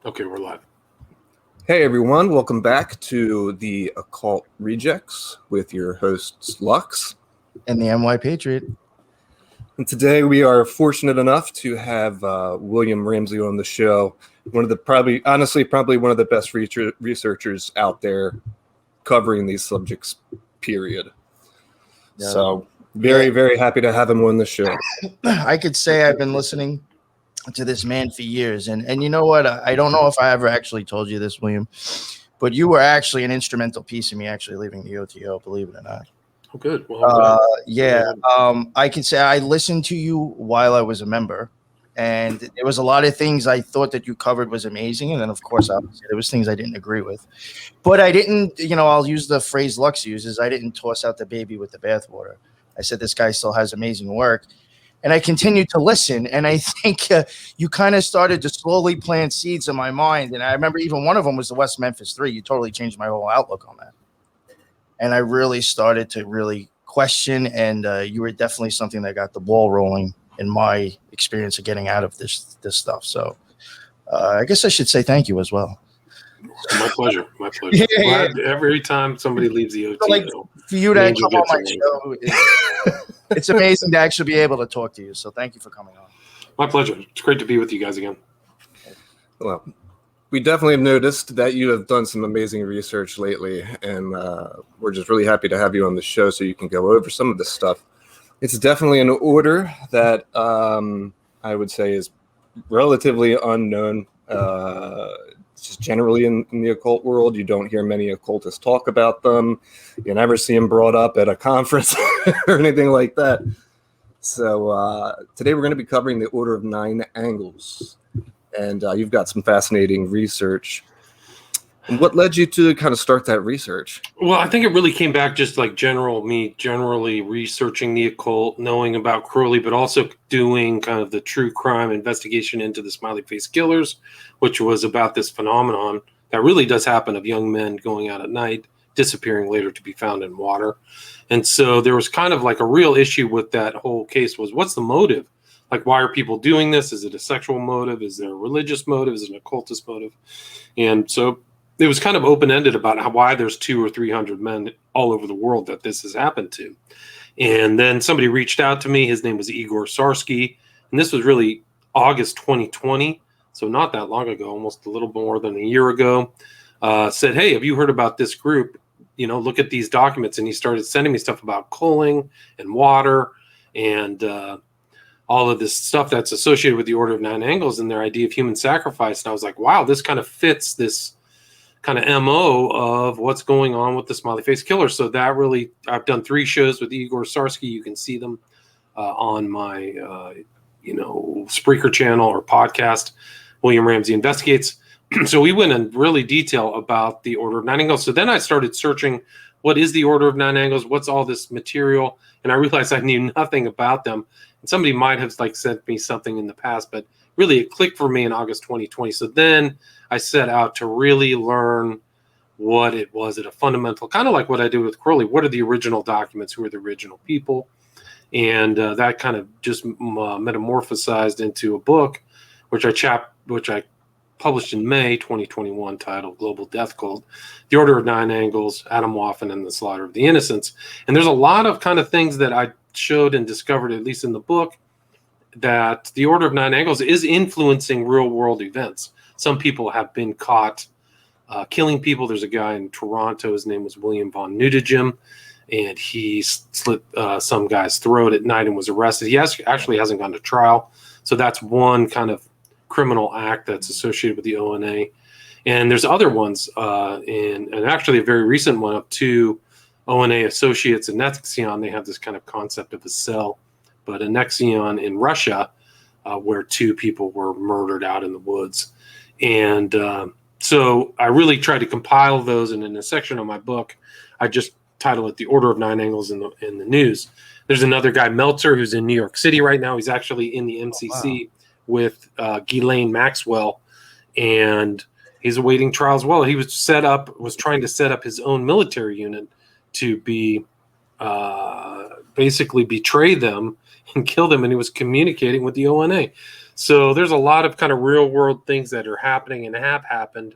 Okay, we're live. Hey everyone, welcome back to the Occult Rejects with your hosts Lux and the NY Patriot. And today we are fortunate enough to have William Ramsey on the show. One of the probably one of the best researchers out there covering these subjects, period. Yeah. So very happy to have him on the show. I could say I've been listening to this man for years. And you know what? I don't know if I ever actually told you this, William, but you were actually an instrumental piece of me actually leaving the OTO, believe it or not. Oh, good. Well, I can say I listened to you while I was a member, and there was a lot of things I thought that you covered was amazing. And then, of course, obviously, there was things I didn't agree with. But I didn't, I'll use the phrase Lux uses. I didn't toss out the baby with the bathwater. I said, this guy still has amazing work. And I continued to listen, and I think you kind of started to slowly plant seeds in my mind. And I remember even one of them was the West Memphis 3. You totally changed my whole outlook on that. And I really started to really question, and you were definitely something that got the ball rolling in my experience of getting out of this stuff. So I guess I should say thank you as well. My pleasure. My pleasure. Yeah. Every time somebody leaves the OTO, like for you to come on my show, it's amazing to actually be able to talk to you. So thank you for coming on. My pleasure. It's great to be with you guys again. Well, we definitely have noticed that you have done some amazing research lately, and we're just really happy to have you on the show so you can go over some of this stuff. It's definitely an order that I would say is relatively unknown. Just generally in the occult world, you don't hear many occultists talk about them. You never see them brought up at a conference or anything like that. So today we're going to be covering the Order of Nine Angles. And you've got some fascinating research. And what led you to kind of start that research? Well, I think it really came back just like generally researching the occult, knowing about Crowley, but also doing kind of the true crime investigation into the smiley face killers, which was about this phenomenon that really does happen of young men going out at night, disappearing later to be found in water. And so there was kind of like a real issue with that whole case was what's the motive? Like, why are people doing this? Is it a sexual motive? Is there a religious motive? Is it an occultist motive? And so it was kind of open-ended about why there's 200 or 300 men all over the world that this has happened to. And then somebody reached out to me. His name was Igor Sarsky. And this was really August 2020. So not that long ago, almost a little more than a year ago. Said, hey, have you heard about this group? Look at these documents. And he started sending me stuff about coaling and water and all of this stuff that's associated with the Order of Nine Angles and their idea of human sacrifice. And I was like, wow, this kind of fits this kind of MO of what's going on with the smiley face killer. So that really, I've done 3 shows with Igor Sarsky. You can see them on my, Spreaker channel or podcast, William Ramsey Investigates. So we went in really detail about the Order of Nine Angles. So then I started searching, what is the Order of Nine Angles? What's all this material? And I realized I knew nothing about them. And somebody might have sent me something in the past, but really it clicked for me in August 2020. So then I set out to really learn what it was at a fundamental, kind of like what I did with Crowley. What are the original documents? Who are the original people? And that kind of just metamorphosized into a book, which I published in May 2021, titled Global Death Cult, The Order of Nine Angles, Atomwaffen, and the Slaughter of the Innocents. And there's a lot of kind of things that I showed and discovered, at least in the book, that the Order of Nine Angles is influencing real world events. Some people have been caught killing people. There's a guy in Toronto, his name was William von Nudegem, and he slit some guy's throat at night and was arrested. He actually hasn't gone to trial. So that's one kind of criminal act that's associated with the ONA. And there's other ones, and actually a very recent one of 2 ONA associates in Nexion. They have this kind of concept of a cell, but a Nexion in Russia, where 2 people were murdered out in the woods. And so I really tried to compile those, and in a section of my book, I just title it The Order of Nine Angles in the News. There's another guy, Meltzer, who's in New York City right now. He's actually in the MCC with Ghislaine Maxwell, and he's awaiting trial as well. He was trying to set up his own military unit to be basically betray them and kill them, and he was communicating with the ONA. So there's a lot of kind of real world things that are happening and have happened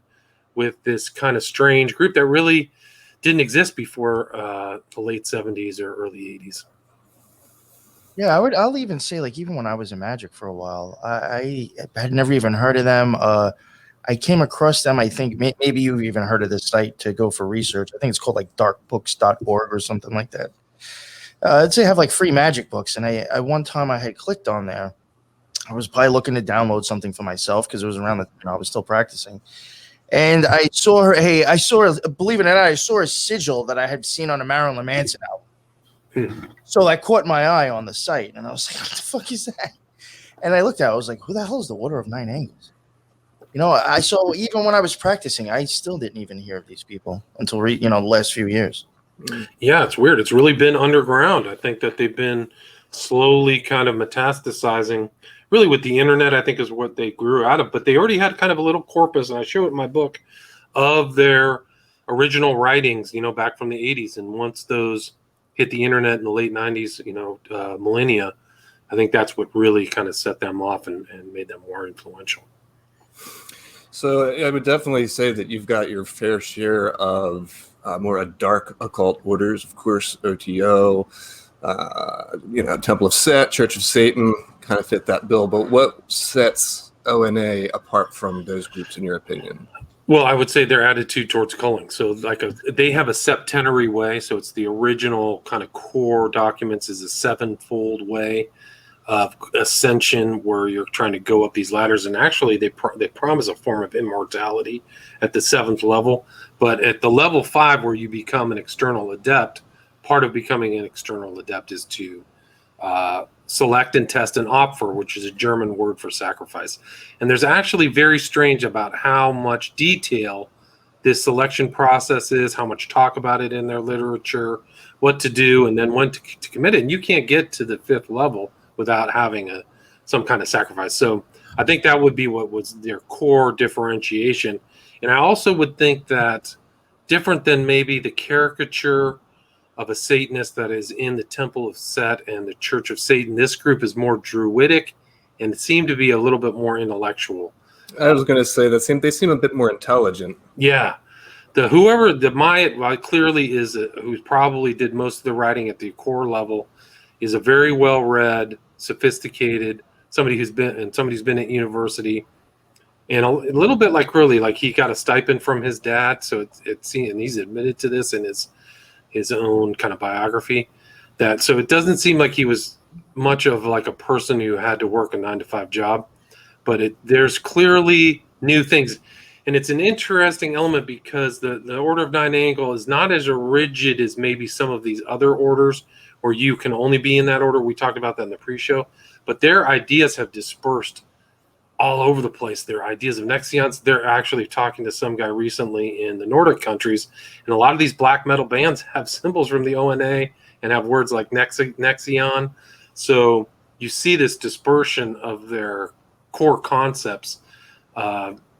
with this kind of strange group that really didn't exist before the late 70s or early 80s. Yeah, I'll even say, like, even when I was in Magic for a while, I had never even heard of them. I came across them. I think maybe you've even heard of this site to go for research. I think it's called like darkbooks.org or something like that. They have like free Magic books, and I one time I had clicked on there. I was probably looking to download something for myself because it was around the I was still practicing. And I saw her. Hey, believe it or not, I saw a sigil that I had seen on a Marilyn Manson album. So that caught my eye on the site, and I was like, "What the fuck is that?" And I looked at it. I was like, "Who the hell is the Order of Nine Angles?" I saw even when I was practicing, I still didn't even hear of these people until the last few years. Yeah, it's weird. It's really been underground. I think that they've been slowly kind of metastasizing. Really, with the internet, I think is what they grew out of. But they already had kind of a little corpus, and I show it in my book, of their original writings, back from the 80s. And once those hit the internet in the late 90s, millennia, I think that's what really kind of set them off and made them more influential. So I would definitely say that you've got your fair share of more dark occult orders, of course, OTO, Temple of Set, Church of Satan kind of fit that bill. But what sets ONA apart from those groups, in your opinion? Well, I would say their attitude towards culling. So they have a septenary way. So it's the original kind of core documents is a sevenfold way of ascension where you're trying to go up these ladders. And actually they promise a form of immortality at the 7th level. But at the level 5 where you become an external adept, part of becoming an external adept is to select and test an Opfer, which is a German word for sacrifice. And there's actually very strange about how much detail this selection process is, how much talk about it in their literature, what to do, and then when to commit it. And you can't get to the 5th level without having some kind of sacrifice. So I think that would be what was their core differentiation. And I also would think that different than maybe the caricature of a Satanist that is in the Temple of Set and the Church of Satan, this group is more druidic and seem to be a little bit more intellectual. I was going to say they seem a bit more intelligent. Yeah. The Maya clearly is who probably did most of the writing at the core level, is a very well-read, sophisticated, somebody who's been at university, and a little bit like Crowley, like he got a stipend from his dad, so and he's admitted to this in his own kind of biography. So it doesn't seem like he was much of like a person who had to work a 9-to-5 job, but there's clearly new things. And it's an interesting element because the Order of Nine Angle is not as rigid as maybe some of these other orders where you can only be in that order. We talked about that in the pre-show, but their ideas have dispersed all over the place. Their ideas of Nexions, they're actually talking to some guy recently in the Nordic countries, and a lot of these black metal bands have symbols from the ONA and have words like Nexion. So you see this dispersion of their core concepts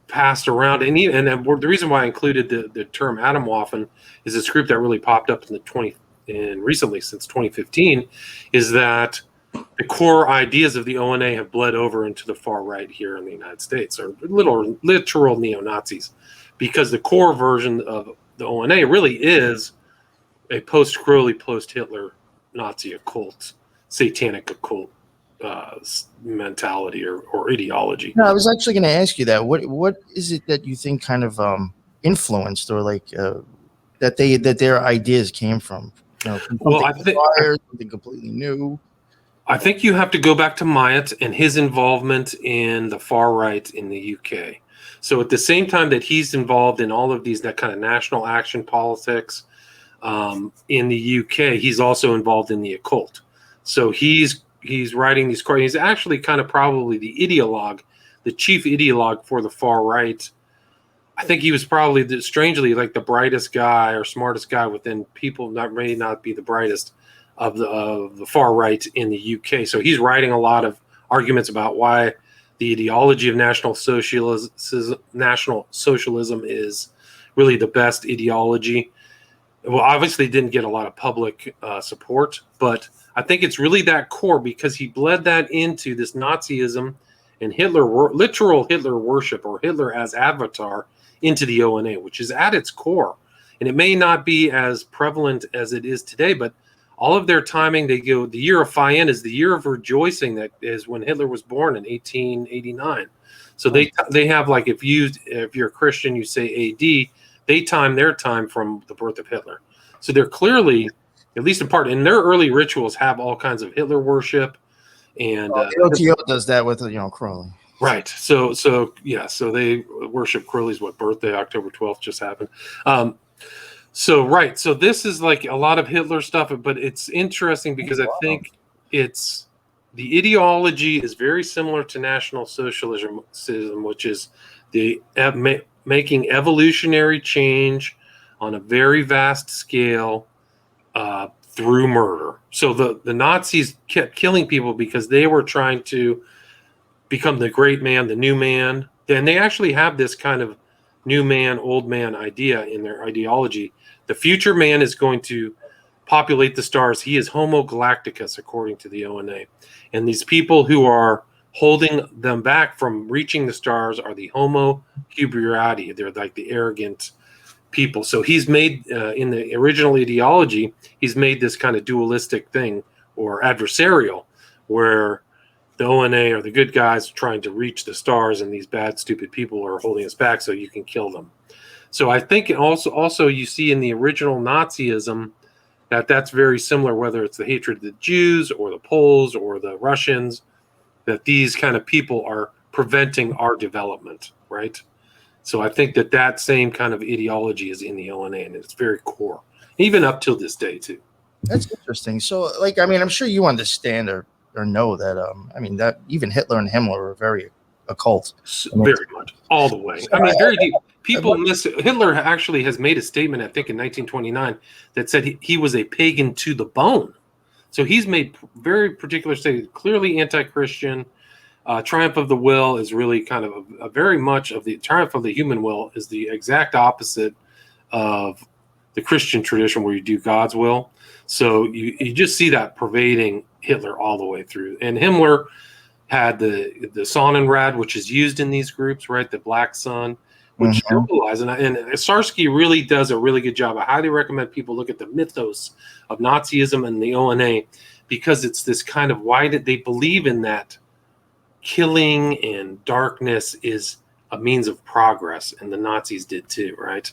passed around. And the reason why I included the term Atomwaffen is this group that really popped up recently since 2015 is that the core ideas of the ONA have bled over into the far right here in the United States, or literal neo-Nazis, because the core version of the ONA really is a post-Crowley, post-Hitler Nazi occult, satanic occult mentality or ideology. No, I was actually going to ask you that. What is it that you think kind of influenced, or like that their ideas came from? Well, I think something completely new. I think you have to go back to Myatt and his involvement in the far right in the UK. So at the same time that he's involved in all of that kind of national action politics in the UK, he's also involved in the occult. So he's writing these cards. He's actually kind of probably the ideologue, the chief ideologue for the far right. I think he was probably strangely like the brightest guy or smartest guy within people that may not be the brightest of the far right in the UK. So he's writing a lot of arguments about why the ideology of National Socialism is really the best ideology. Well, obviously didn't get a lot of public support, but I think it's really that core because he bled that into this Nazism and literal Hitler worship or Hitler as avatar into the ONA, which is at its core. And it may not be as prevalent as it is today, but all of their timing, they go, the year of Phi is the year of rejoicing. That is when Hitler was born in 1889. So they have, like, if you're a Christian, you say AD, they time their time from the birth of Hitler. So they're clearly, at least in part, in their early rituals, have all kinds of Hitler worship. And OTO does that with Crowley. Right. So they worship Crowley's birthday, October 12th just happened. So this is like a lot of Hitler stuff, but it's interesting because I think the ideology is very similar to National Socialism, which is the making evolutionary change on a very vast scale through murder. So the Nazis kept killing people because they were trying to become the great man, the new man. Then they actually have this kind of new man, old man idea in their ideology. The future man is going to populate the stars. He is Homo Galacticus, according to the ONA. And these people who are holding them back from reaching the stars are the Homo Huberiati. They're like the arrogant people. So he's made, in the original ideology, he's made this kind of dualistic thing or adversarial, where the ONA are the good guys trying to reach the stars, and these bad, stupid people are holding us back so you can kill them. So I think also you see in the original Nazism that's very similar, whether it's the hatred of the Jews or the Poles or the Russians, that these kind of people are preventing our development, right? So I think that same kind of ideology is in the ONA, and it's very core, even up till this day too. That's interesting. So, I'm sure you understand or know that, that even Hitler and Himmler were very occult. Very much, all the way. Very deep. People miss it. Hitler actually has made a statement, I think in 1929, that said he was a pagan to the bone. So he's made very particular statements, clearly anti-Christian. Triumph of the will is really kind of a very much of the triumph of the human will is the exact opposite of the Christian tradition, where you do God's will. So you just see that pervading Hitler all the way through. And Himmler had the Sonnenrad, which is used in these groups, right? The black sun, which symbolize, and Sarsky really does a really good job. I highly recommend people look at the mythos of Nazism and the ONA, because it's this kind of why did they believe in that killing and darkness is a means of progress, and the Nazis did too, right?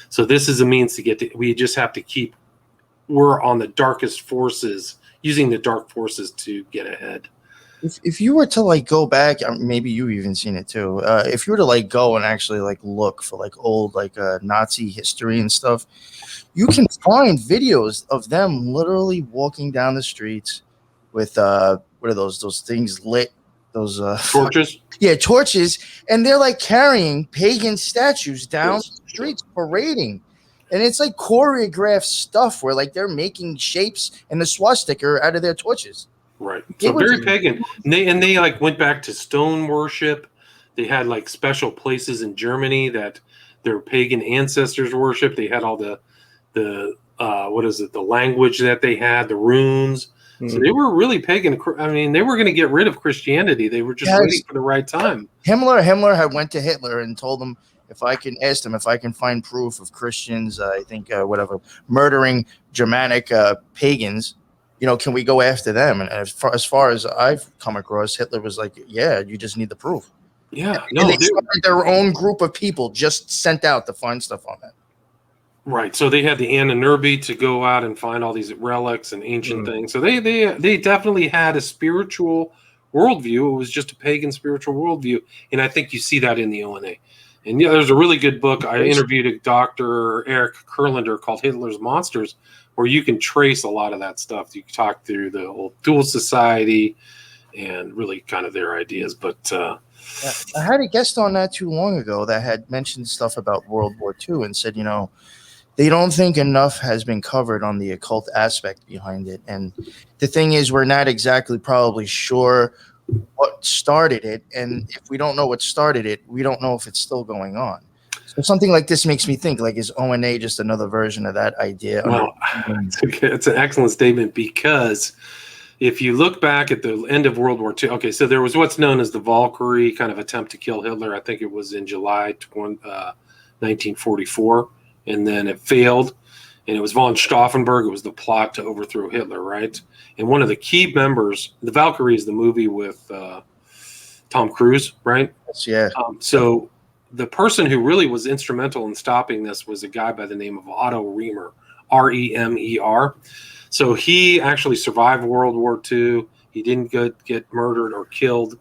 So this is a means to get to, we just have to we're on the darkest forces, using the dark forces to get ahead. If you were to go back, maybe you've even seen it too. If you were to go and actually look for old Nazi history and stuff, you can find videos of them literally walking down the streets with what are those things lit? Those torches? Yeah, torches, and they're carrying pagan statues down the streets, parading. And it's choreographed stuff where they're making shapes and the swastika out of their torches. Right. So very pagan. And they went back to stone worship. They had special places in Germany that their pagan ancestors worshiped. They had all the language that they had, the runes. So they were really pagan. They were going to get rid of Christianity. They were just waiting for the right time. Himmler had went to Hitler and told him, asked him if I can find proof of Christians, murdering Germanic pagans, can we go after them? And as far as I've come across, Hitler was yeah, you just need the proof. Yeah. And they started their own group of people just sent out to find stuff on that. Right. So they had the Anunnaki to go out and find all these relics and ancient things. So they definitely had a spiritual worldview. It was just a pagan spiritual worldview. And I think you see that in the ONA. And there's a really good book. I interviewed a Dr. Eric Kurlander called Hitler's Monsters, where you can trace a lot of that stuff. You can talk through the old Dual Society and really kind of their ideas. But I had a guest on that too long ago that had mentioned stuff about World War II and said, they don't think enough has been covered on the occult aspect behind it. And the thing is, we're not exactly probably sure what started it. And if we don't know what started it, we don't know if it's still going on. So something like this makes me think, is ONA just another version of that idea? Well, it's an excellent statement, because if you look back at the end of World War II, okay, so there was what's known as the Valkyrie kind of attempt to kill Hitler. I think it was in July 1944, and then it failed. And it was von Stauffenberg. It was the plot to overthrow Hitler, right? And one of the key members, the Valkyrie is the movie with Tom Cruise, right? Yeah. So the person who really was instrumental in stopping this was a guy by the name of Otto Remer, Remer. So he actually survived World War II. He didn't get murdered or killed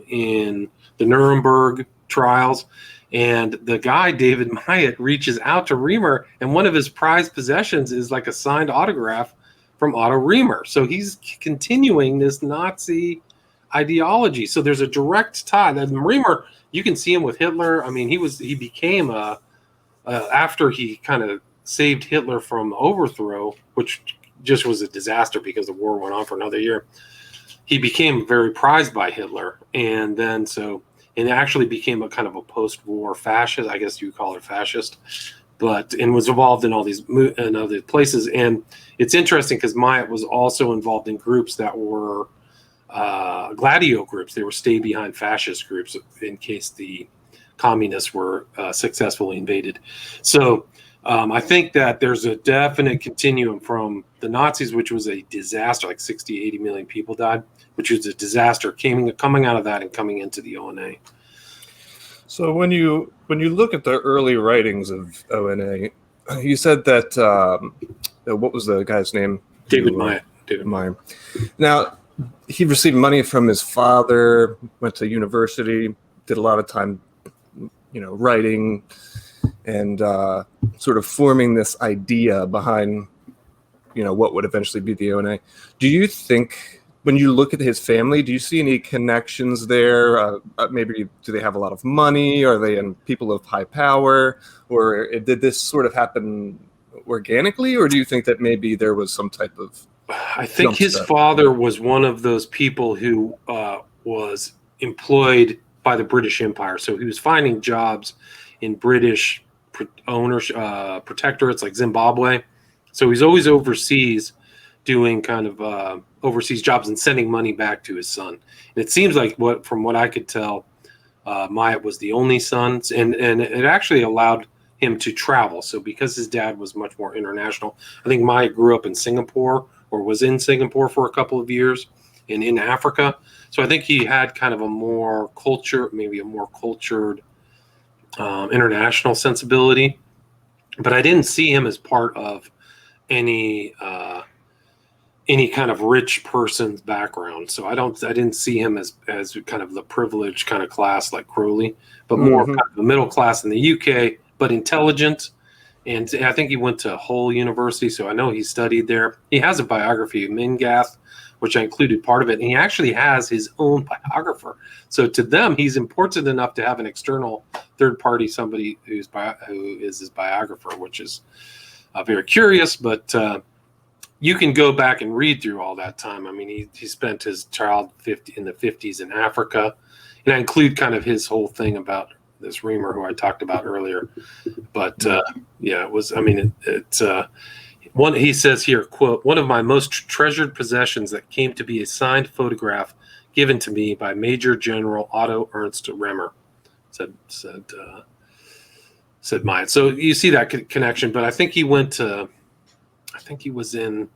in the Nuremberg trials. And the guy, David Myatt, reaches out to Remer, and one of his prized possessions is like a signed autograph from Otto Remer. So he's continuing this Nazi ideology. So there's a direct tie. And Remer, you can see him with Hitler. I mean, he became after he kind of saved Hitler from overthrow, which just was a disaster because the war went on for another year. He became very prized by Hitler, and then it actually became a kind of a post-war fascist, I guess you call it fascist, and was involved in all these in other places. And it's interesting because Myatt was also involved in groups that were gladio groups. They were stay behind fascist groups in case the communists were successfully invaded. So I think that there's a definite continuum from the Nazis, which was a disaster, like 60, 80 million people died, which was a disaster coming out of that and coming into the ONA. So when you look at the early writings of ONA, you said that what was the guy's name? David Myatt. Now, he received money from his father, went to university, did a lot of time, writing and sort of forming this idea behind, what would eventually be the ONA. Do you think, when you look at his family, do you see any connections there? Maybe do they have a lot of money? Are they people of high power? Or did this sort of happen organically? Or do you think that maybe there was some type of... I think his father was one of those people who was employed by the British Empire. So he was finding jobs in British protectorates like Zimbabwe. So he's always overseas doing kind of overseas jobs and sending money back to his son. And it seems like from what I could tell, Myatt was the only son, and it actually allowed him to travel. So because his dad was much more international, I think Myatt grew up in Singapore or was in Singapore for a couple of years and in Africa. So I think he had kind of a more cultured international sensibility. But I didn't see him as part of any kind of rich person's background. So I didn't see him as kind of the privileged kind of class like Crowley, but more kind of the middle class in the UK, but intelligent. And I think he went to Hull University, so I know he studied there. He has a biography of Mingath, which I included part of it, and he actually has his own biographer. So to them, he's important enough to have an external third party, somebody who is his biographer, which is very curious. But you can go back and read through all that time. I mean, he spent his childhood in the 50s in Africa, and I include kind of his whole thing about this Remer who I talked about earlier. But it was, I mean, it's one, he says here, quote, "One of my most treasured possessions that came to be a signed photograph given to me by Major General Otto Ernst Remer," said Myatt. So you see that connection, but I think he was in,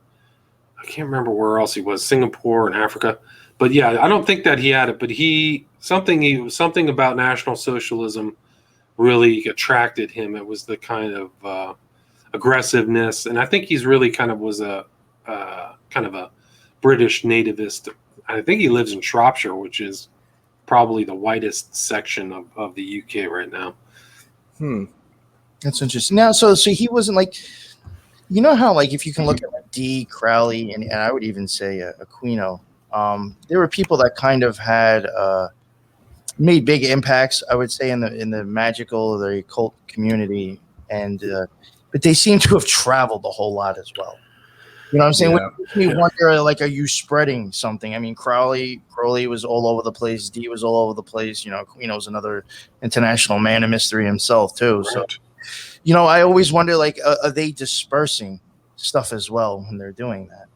I can't remember where else he was, Singapore and Africa. But yeah, I don't think that he had it, but something about National Socialism really attracted him. It was the kind of aggressiveness, and I think he's really kind of was a kind of a British nativist. I think he lives in Shropshire, which is probably the whitest section of the UK right now. That's interesting. Now, so he wasn't like, how like if you can look at like D. Crowley and I would even say Aquino, there were people that kind of had made big impacts, I would say, in the magical, the occult community, and but they seem to have traveled a whole lot as well. You know what I'm saying? Yeah. Which makes me wonder, like, are you spreading something? I mean, Crowley was all over the place. D was all over the place. Aquino's another international man of mystery himself too. Right. So, I always wonder, like, are they dispersing stuff as well when they're doing that?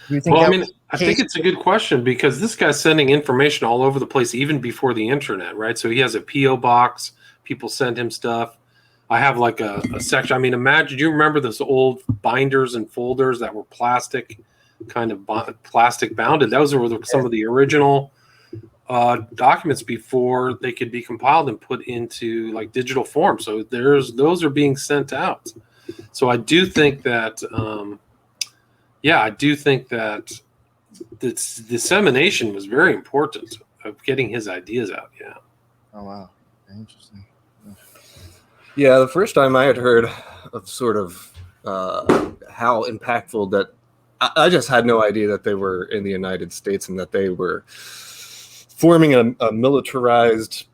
Do you think Well, I that mean, was the I think case? it's a good question because this guy's sending information all over the place, even before the internet, right? So he has a PO box. People send him stuff. I have like a section. I mean, imagine, do you remember those old binders and folders that were plastic, kind of plastic bounded? Those were some of the original documents before they could be compiled and put into like digital form. So those are being sent out. So I do think that, I do think that this dissemination was very important of getting his ideas out. Yeah. Oh wow, interesting. Yeah, the first time I had heard of sort of how impactful that, I just had no idea that they were in the United States and that they were forming a militarized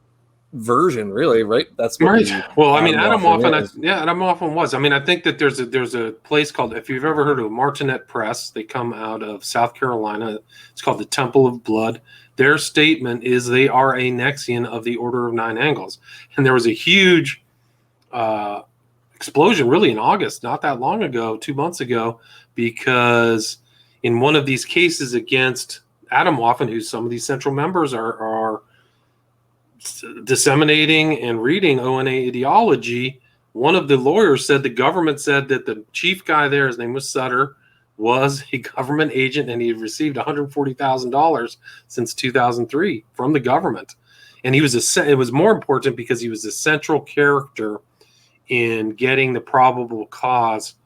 version, really, right? That's what Right. Well, I mean, Atomwaffen is. Atomwaffen was. I mean, I think that there's a place called, if you've ever heard of Martinet Press, they come out of South Carolina. It's called the Temple of Blood. Their statement is they are a Nexian of the Order of Nine Angles, and there was a huge explosion, really, in August, not that long ago, 2 months ago, because in one of these cases against Atomwaffen, who some of these central members are disseminating and reading ONA ideology, one of the lawyers said the government said that the chief guy there, his name was Sutter, was a government agent and he had received $140,000 since 2003 from the government. And it was more important because he was a central character in getting the probable cause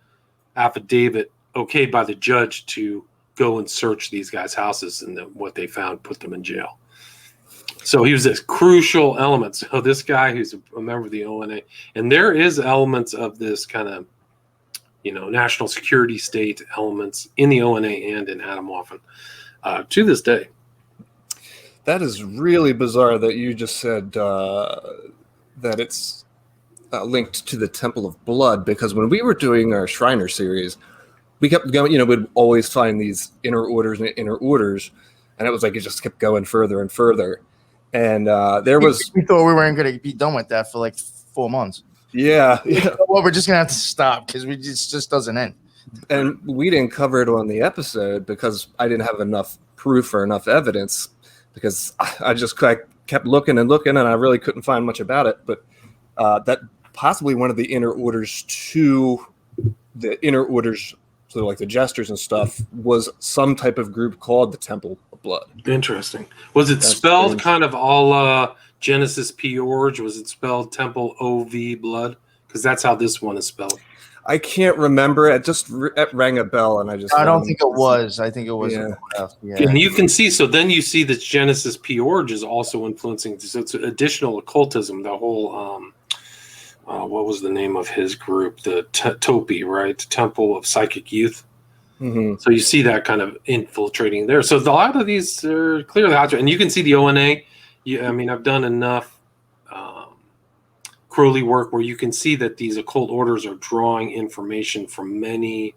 affidavit okayed by the judge to go and search these guys' houses, and what they found put them in jail. So he was this crucial element. So this guy who's a member of the ONA, and there is elements of this kind of, national security state elements in the ONA and in Atomwaffen to this day. That is really bizarre that you just said that it's linked to the Temple of Blood, because when we were doing our Shriner series, we kept going, we'd always find these inner orders, and it was like it just kept going further and further. And we thought we weren't going to be done with that for like 4 months. Yeah. Well, we're just going to have to stop because it just doesn't end. And we didn't cover it on the episode because I didn't have enough proof or enough evidence, because I kept looking and looking and I really couldn't find much about it. But that possibly one of the inner orders to the inner orders, so like the jesters and stuff, was some type of group called the Temple of Blood. Interesting. Was it spelled kind of a la Genesis P. Orge? Was it spelled Temple O.V. Blood? Because that's how this one is spelled. I can't remember. It just rang a bell, and I don't think it was. I think it was. Yeah. And you can see, so then you see that Genesis P. Orge is also influencing. So it's additional occultism. The whole, what was the name of his group? The Topi, right? Temple of Psychic Youth. Mm-hmm. So you see that kind of infiltrating there. So a lot of these are clearly out there, and you can see the ONA. I've done enough Crowley work where you can see that these occult orders are drawing information from many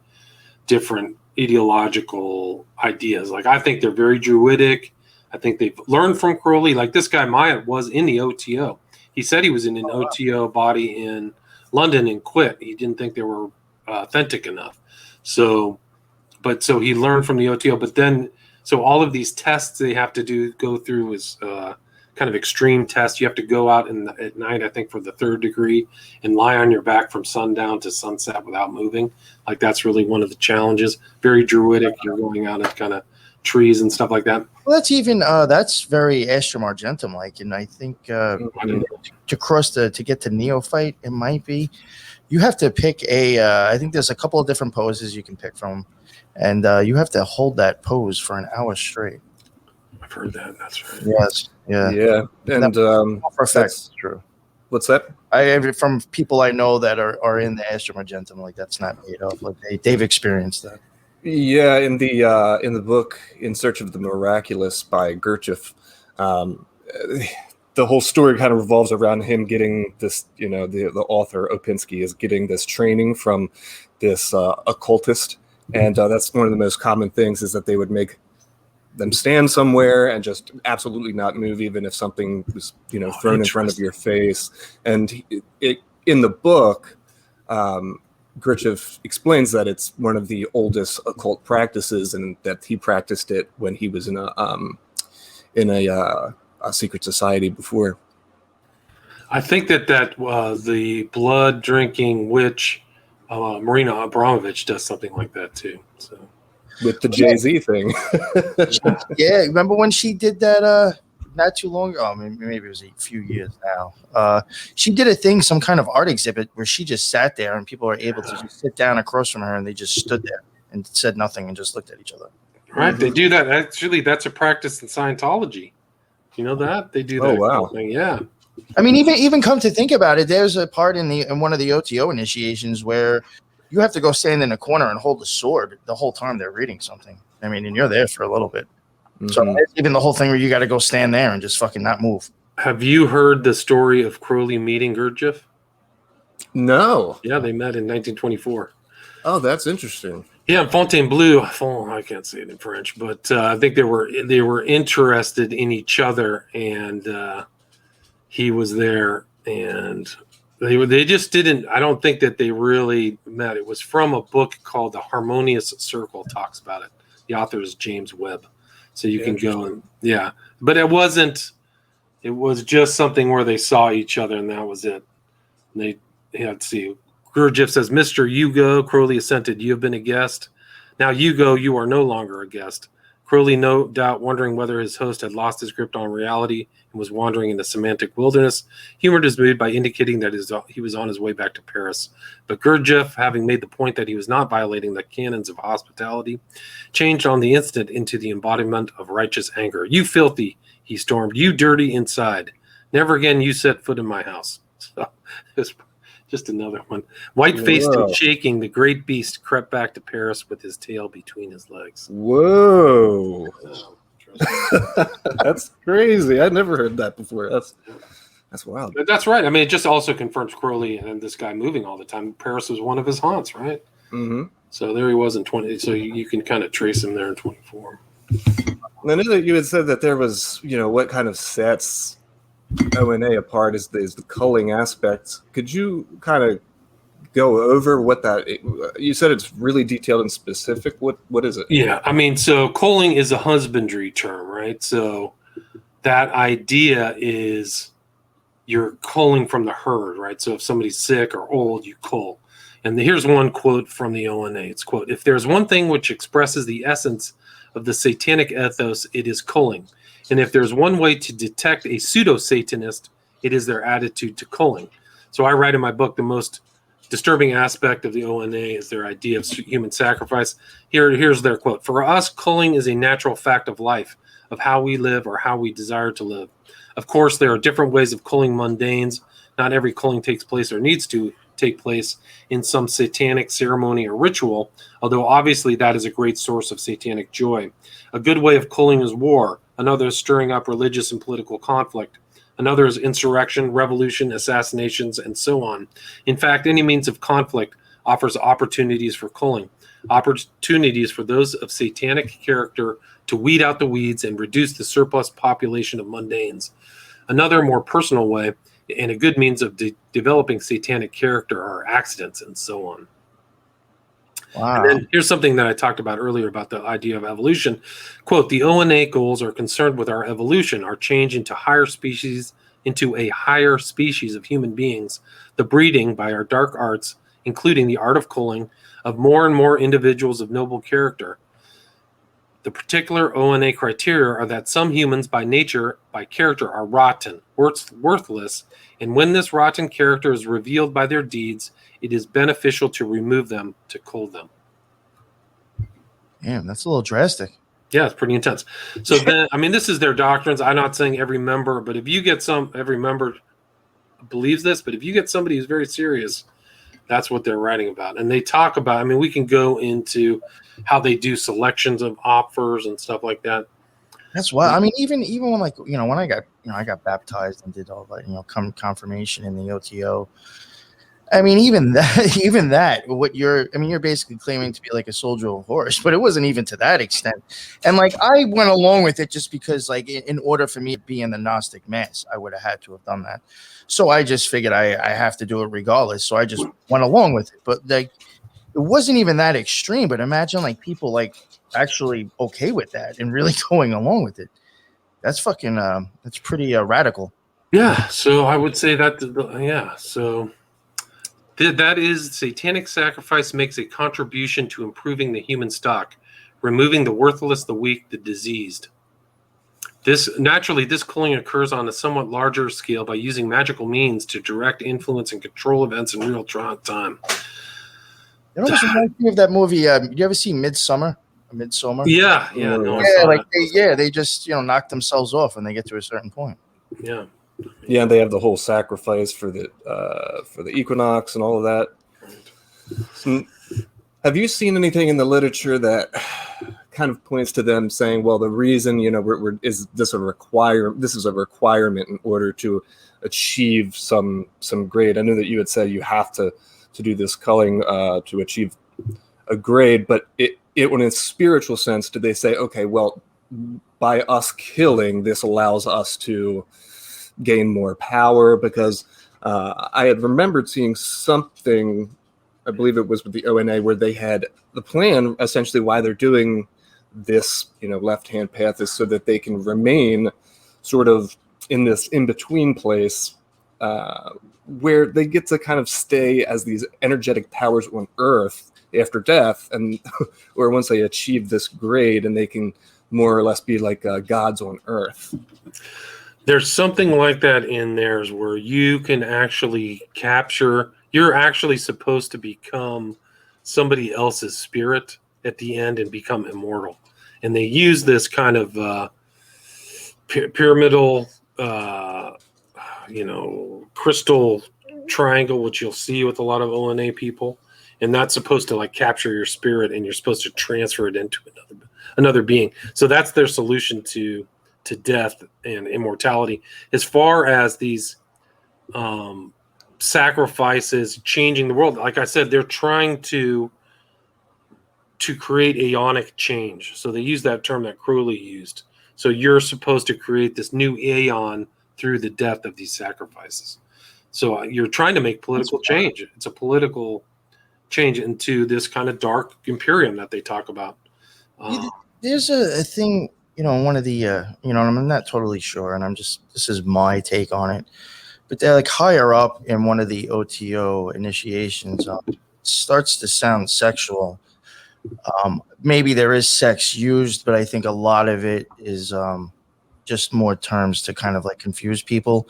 different ideological ideas. Like, I think they're very druidic. I think they've learned from Crowley. Like, this guy Myatt was in the OTO. He said he was in an OTO body in London and quit. He didn't think they were authentic enough. So he learned from the OTO. But then, so all of these tests they have to go through is kind of extreme tests. You have to go out at night, I think, for the 3rd degree and lie on your back from sundown to sunset without moving. Like, that's really one of the challenges. Very druidic. You're going out at kind of trees and stuff like that. Well, that's very Astrum Argentum like, and I think to get to Neophyte, it might be. You have to pick I think there's a couple of different poses you can pick from, and you have to hold that pose for an hour straight. I've heard that. That's right. Yes. Yeah. Yeah. And for a fact, that's true. What's that? From people I know that are in the Astrum Argentum, like, that's not made up. Like, they've experienced that. Yeah, in the book In Search of the Miraculous by Gurdjieff, the whole story kind of revolves around him getting this, the author Opinski is getting this training from this occultist, and that's one of the most common things is that they would make them stand somewhere and just absolutely not move, even if something was, thrown in front of your face. And in the book, Gurdjieff explains that it's one of the oldest occult practices, and that he practiced it when he was in a secret society before. I think that the blood drinking witch, Marina Abramovich, does something like that too. So With the Jay-Z thing. Yeah, remember when she did that not too long ago? Oh, maybe it was a few years now. She did a thing, some kind of art exhibit where she just sat there and people were able to just sit down across from her and they just stood there and said nothing and just looked at each other. Right, they do that. Actually, that's a practice in Scientology. You know that? They do that. Oh, wow. Thing. Yeah. I mean, even come to think about it, there's a part in one of the OTO initiations where you have to go stand in a corner and hold the sword the whole time they're reading something. I mean, and you're there for a little bit. Mm-hmm. So even the whole thing where you got to go stand there and just fucking not move. Have you heard the story of Crowley meeting Gurdjieff? No. Yeah, they met in 1924. Oh, that's interesting. Yeah, in Fontainebleau. I can't say it in French, but I think they were interested in each other, and he was there, and they just didn't. I don't think that they really met. It was from a book called The Harmonious Circle. Talks about it. The author is James Webb, so you can go and But it wasn't. It was just something where they saw each other, and that was it. And let's see. Gurdjieff says, "Mr. Hugo." Crowley assented. "You have been a guest. Now, Hugo, you are no longer a guest." Crowley, no doubt wondering whether his host had lost his grip on reality and was wandering in the semantic wilderness, humored his mood by indicating that he was on his way back to Paris. But Gurdjieff, having made the point that he was not violating the canons of hospitality, changed on the instant into the embodiment of righteous anger. "You filthy," he stormed. "You dirty inside. Never again you set foot in my house." So it's just another one. White-faced and shaking, the great beast crept back to Paris with his tail between his legs. Whoa. That's crazy. I'd never heard that before. That's wild. That's right. I mean, it just also confirms Crowley and this guy moving all the time. Paris was one of his haunts, right? Mm-hmm. So there he was in 20. So you can kind of trace him there in 24. I know that you had said that there was, what kind of sets ONA apart is the culling aspect. Could you kind of go over what that? You said it's really detailed and specific. What is it? Yeah, I mean, so culling is a husbandry term, right? So that idea is you're culling from the herd, right? So if somebody's sick or old, you cull. And here's one quote from the ONA. It's quote, "If there's one thing which expresses the essence of the satanic ethos, it is culling. And if there's one way to detect a pseudo-Satanist, it is their attitude to culling." So I write in my book, the most disturbing aspect of the ONA is their idea of human sacrifice. Here's their quote. "For us, culling is a natural fact of life, of how we live or how we desire to live. Of course, there are different ways of culling mundanes. Not every culling takes place or needs to take place in some satanic ceremony or ritual, although obviously that is a great source of satanic joy. A good way of culling is war. Another is stirring up religious and political conflict. Another is insurrection, revolution, assassinations, and so on. In fact, any means of conflict offers opportunities for culling, opportunities for those of satanic character to weed out the weeds and reduce the surplus population of mundanes. Another more personal way and a good means of developing satanic character are accidents and so on." Wow. And then here's something that I talked about earlier about the idea of evolution. Quote, "The ONA goals are concerned with our evolution, our change into a higher species of human beings, the breeding by our dark arts, including the art of culling, of more and more individuals of noble character. The particular ONA criteria are that some humans by nature, by character, are rotten, worthless, and when this rotten character is revealed by their deeds, it is beneficial to remove them, to cull them." Damn, that's a little drastic. Yeah, it's pretty intense. So then, I mean, this is their doctrines. I'm not saying every member, but if you get every member believes this, but if you get somebody who's very serious, that's what they're writing about. And they talk about, I mean, we can go into how they do selections of offers and stuff like that. That's why, I mean, even when when I got baptized and did all that, confirmation in the OTO, I mean, even that, you're basically claiming to be like a soldier of horse, but it wasn't even to that extent. And like, I went along with it just because, like, in order for me to be in the Gnostic mass, I would have had to have done that. So I just figured I have to do it regardless. So I just went along with it. But like, it wasn't even that extreme. But imagine like people like actually okay with that and really going along with it. That's fucking, that's pretty radical. Yeah. So I would say that, yeah. So that is satanic sacrifice makes a contribution to improving the human stock, removing the worthless, the weak, the diseased. This culling occurs on a somewhat larger scale by using magical means to direct, influence, and control events in real time. It almost reminds me of that movie. You ever see Midsummer? Midsummer? Yeah. No, they just knock themselves off when they get to a certain point. Yeah. Yeah, they have the whole sacrifice for the equinox and all of that. So, have you seen anything in the literature that kind of points to them saying, well, the reason is this a requirement in order to achieve some grade? I know that you had said you have to do this culling to achieve a grade, but it in a spiritual sense, did they say, okay, well, by us killing, this allows us to gain more power? Because I had remembered seeing something, I believe it was with the ONA, where they had the plan, essentially why they're doing this, left-hand path is so that they can remain sort of in this in-between place where they get to kind of stay as these energetic powers on Earth after death, and or once they achieve this grade, and they can more or less be like gods on Earth. There's something like that in theirs where you can actually you're actually supposed to become somebody else's spirit at the end and become immortal. And they use this kind of pyramidal, crystal triangle, which you'll see with a lot of ONA people. And that's supposed to like capture your spirit, and you're supposed to transfer it into another being. So that's their solution to death and immortality. As far as these sacrifices changing the world, like I said, they're trying to create aeonic change. So they use that term that Crowley used. So you're supposed to create this new aeon through the death of these sacrifices. So you're trying to make political change. It's a political change into this kind of dark imperium that they talk about. There's a thing, one of the, I'm not totally sure, and this is my take on it, but they're like higher up in one of the OTO initiations, it starts to sound sexual. Maybe there is sex used, but I think a lot of it is just more terms to kind of like confuse people.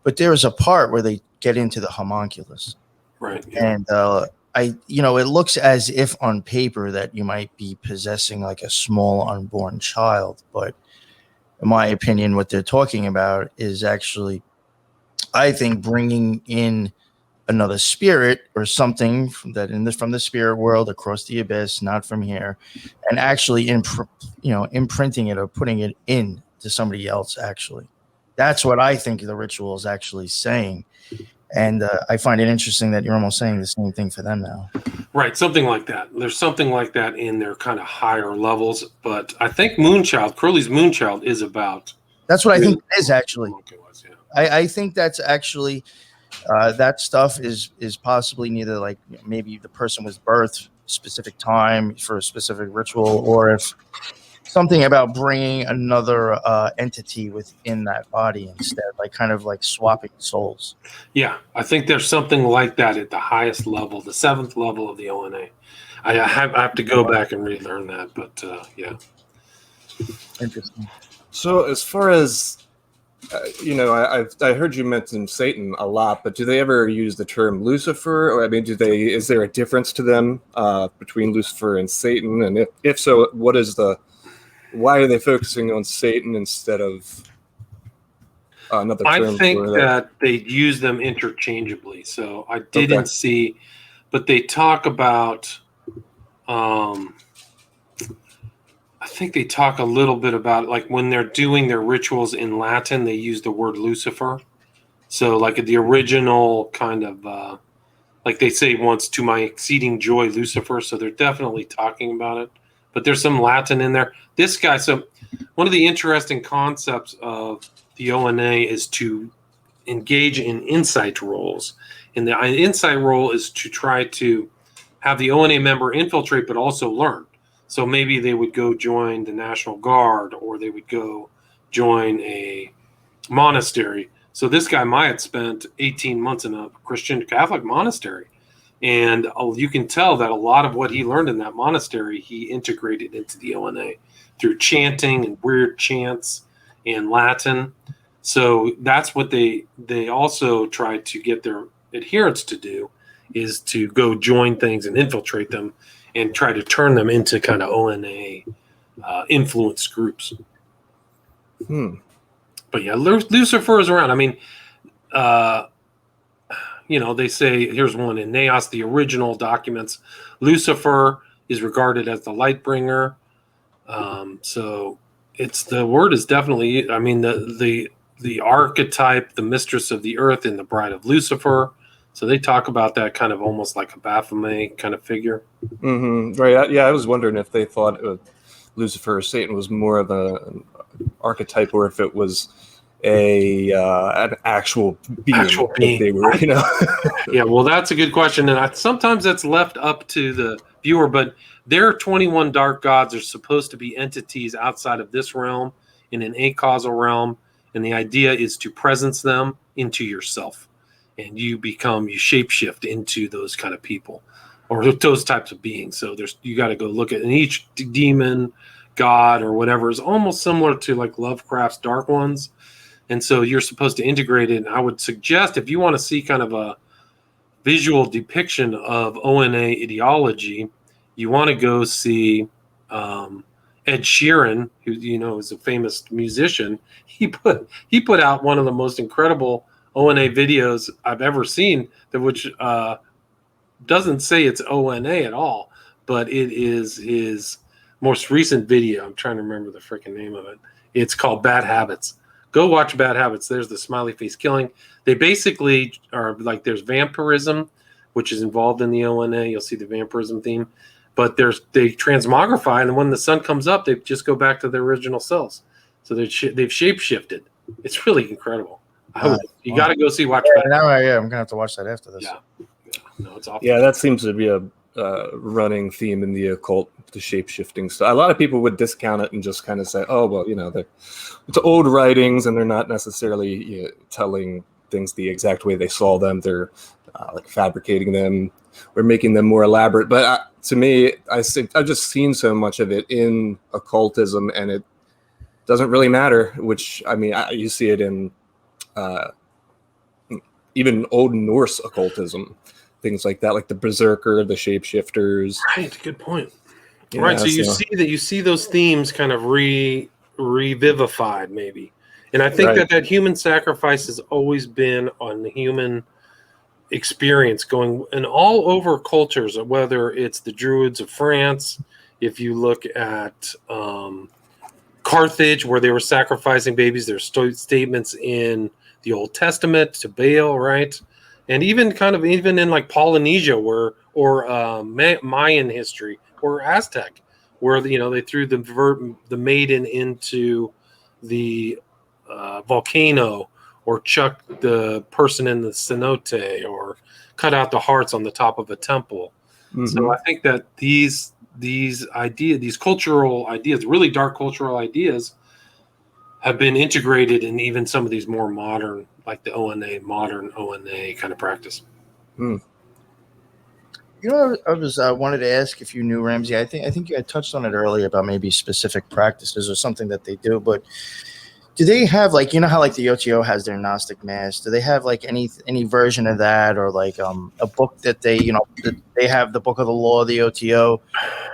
But there is a part where they get into the homunculus. Right. Yeah. And it looks as if on paper that you might be possessing like a small unborn child. But in my opinion, what they're talking about is actually, I think, bringing in another spirit or something from the spirit world across the abyss, not from here, and actually imprinting it or putting it in to somebody else. Actually, that's what I think the ritual is actually saying. And I find it interesting that you're almost saying the same thing for them now. Right, something like that. There's something like that in their kind of higher levels. But I think Crowley's Moonchild is about. That's what I think it is, actually. I think that's actually, that stuff is possibly neither like maybe the person was birthed specific time for a specific ritual, or if something about bringing another entity within that body instead, like kind of like swapping souls. Yeah, I think there's something like that at the highest level, the 7th level of the ONA. I have to go back and relearn that, but yeah. Interesting. So as far as, I heard you mention Satan a lot, but do they ever use the term Lucifer? Or, I mean, is there a difference to them between Lucifer and Satan? And if so, why are they focusing on Satan instead of another term? I think that they use them interchangeably. So I didn't see, but they talk about, I think they talk a little bit about, like, when they're doing their rituals in Latin, they use the word Lucifer. So like the original kind of, like they say once, to my exceeding joy, Lucifer. So they're definitely talking about it. But there's some Latin in there. This guy, so one of the interesting concepts of the ONA is to engage in insight roles. And the insight role is to try to have the ONA member infiltrate, but also learn. So maybe they would go join the National Guard, or they would go join a monastery. So this guy might have spent 18 months in a Christian Catholic monastery. And you can tell that a lot of what he learned in that monastery, he integrated into the ONA through chanting and weird chants and Latin. So that's what they also try to get their adherents to do, is to go join things and infiltrate them and try to turn them into kind of ONA influenced groups. But yeah, Lucifer is around. I mean, they say, here's one in Naos, the original documents. Lucifer is regarded as the light bringer. So the word is definitely, I mean, the archetype, the mistress of the earth, and the bride of Lucifer. So they talk about that kind of almost like a Baphomet kind of figure. Right. Yeah, I was wondering if they thought Lucifer or Satan was more of an archetype, or if it was an actual being. Actual being. They were, Yeah, well, that's a good question. And sometimes that's left up to the viewer, but their 21 dark gods are supposed to be entities outside of this realm in an acausal realm. And the idea is to presence them into yourself. And you shapeshift into those kind of people or those types of beings. So you got to go look at, and each demon, god, or whatever is almost similar to like Lovecraft's Dark Ones. And so you're supposed to integrate it. And I would suggest, if you want to see kind of a visual depiction of ONA ideology, you want to go see Ed Sheeran, who is a famous musician. He put out one of the most incredible ONA videos I've ever seen, which doesn't say it's ONA at all, but it is his most recent video. I'm trying to remember the freaking name of it. It's called Bad Habits. Go watch Bad Habits. There's the smiley face killing. They basically are like, there's vampirism, which is involved in the ONA. You'll see the vampirism theme. But they transmogrify, and when the sun comes up, they just go back to their original selves. So they've shape-shifted. It's really incredible. You got to go watch that. Now I'm going to have to watch that after this. Yeah. No, it's awesome. Yeah, that seems to be a running theme in the occult, the shape-shifting stuff. A lot of people would discount it and just kind of say, oh, well, it's old writings, and they're not necessarily telling things the exact way they saw them. They're like fabricating them or making them more elaborate. But to me, I've just seen so much of it in occultism, and it doesn't really matter. Which, I mean, you see it in even Old Norse occultism, things like that, like the Berserker, the Shapeshifters. Right, good point. Yeah, right, so you see those themes kind of revivified, maybe. And I think that human sacrifice has always been on the human experience, going in all over cultures, whether it's the Druids of France, if you look at Carthage, where they were sacrificing babies, there's statements in the Old Testament to Baal, right? And even in like Polynesia, or Mayan history, or Aztec, where they threw the maiden into the volcano, or chuck the person in the cenote, or cut out the hearts on the top of a temple. Mm-hmm. So I think that these ideas, these cultural ideas, really dark cultural ideas, have been integrated in even some of these more modern, like the modern ONA kind of practice. I wanted to ask if you knew, Ramsey. I think you had touched on it earlier about maybe specific practices or something that they do, but do they have, like, how like the OTO has their Gnostic Mass? Do they have like any version of that, or like a book that they they have the Book of the Law of the OTO?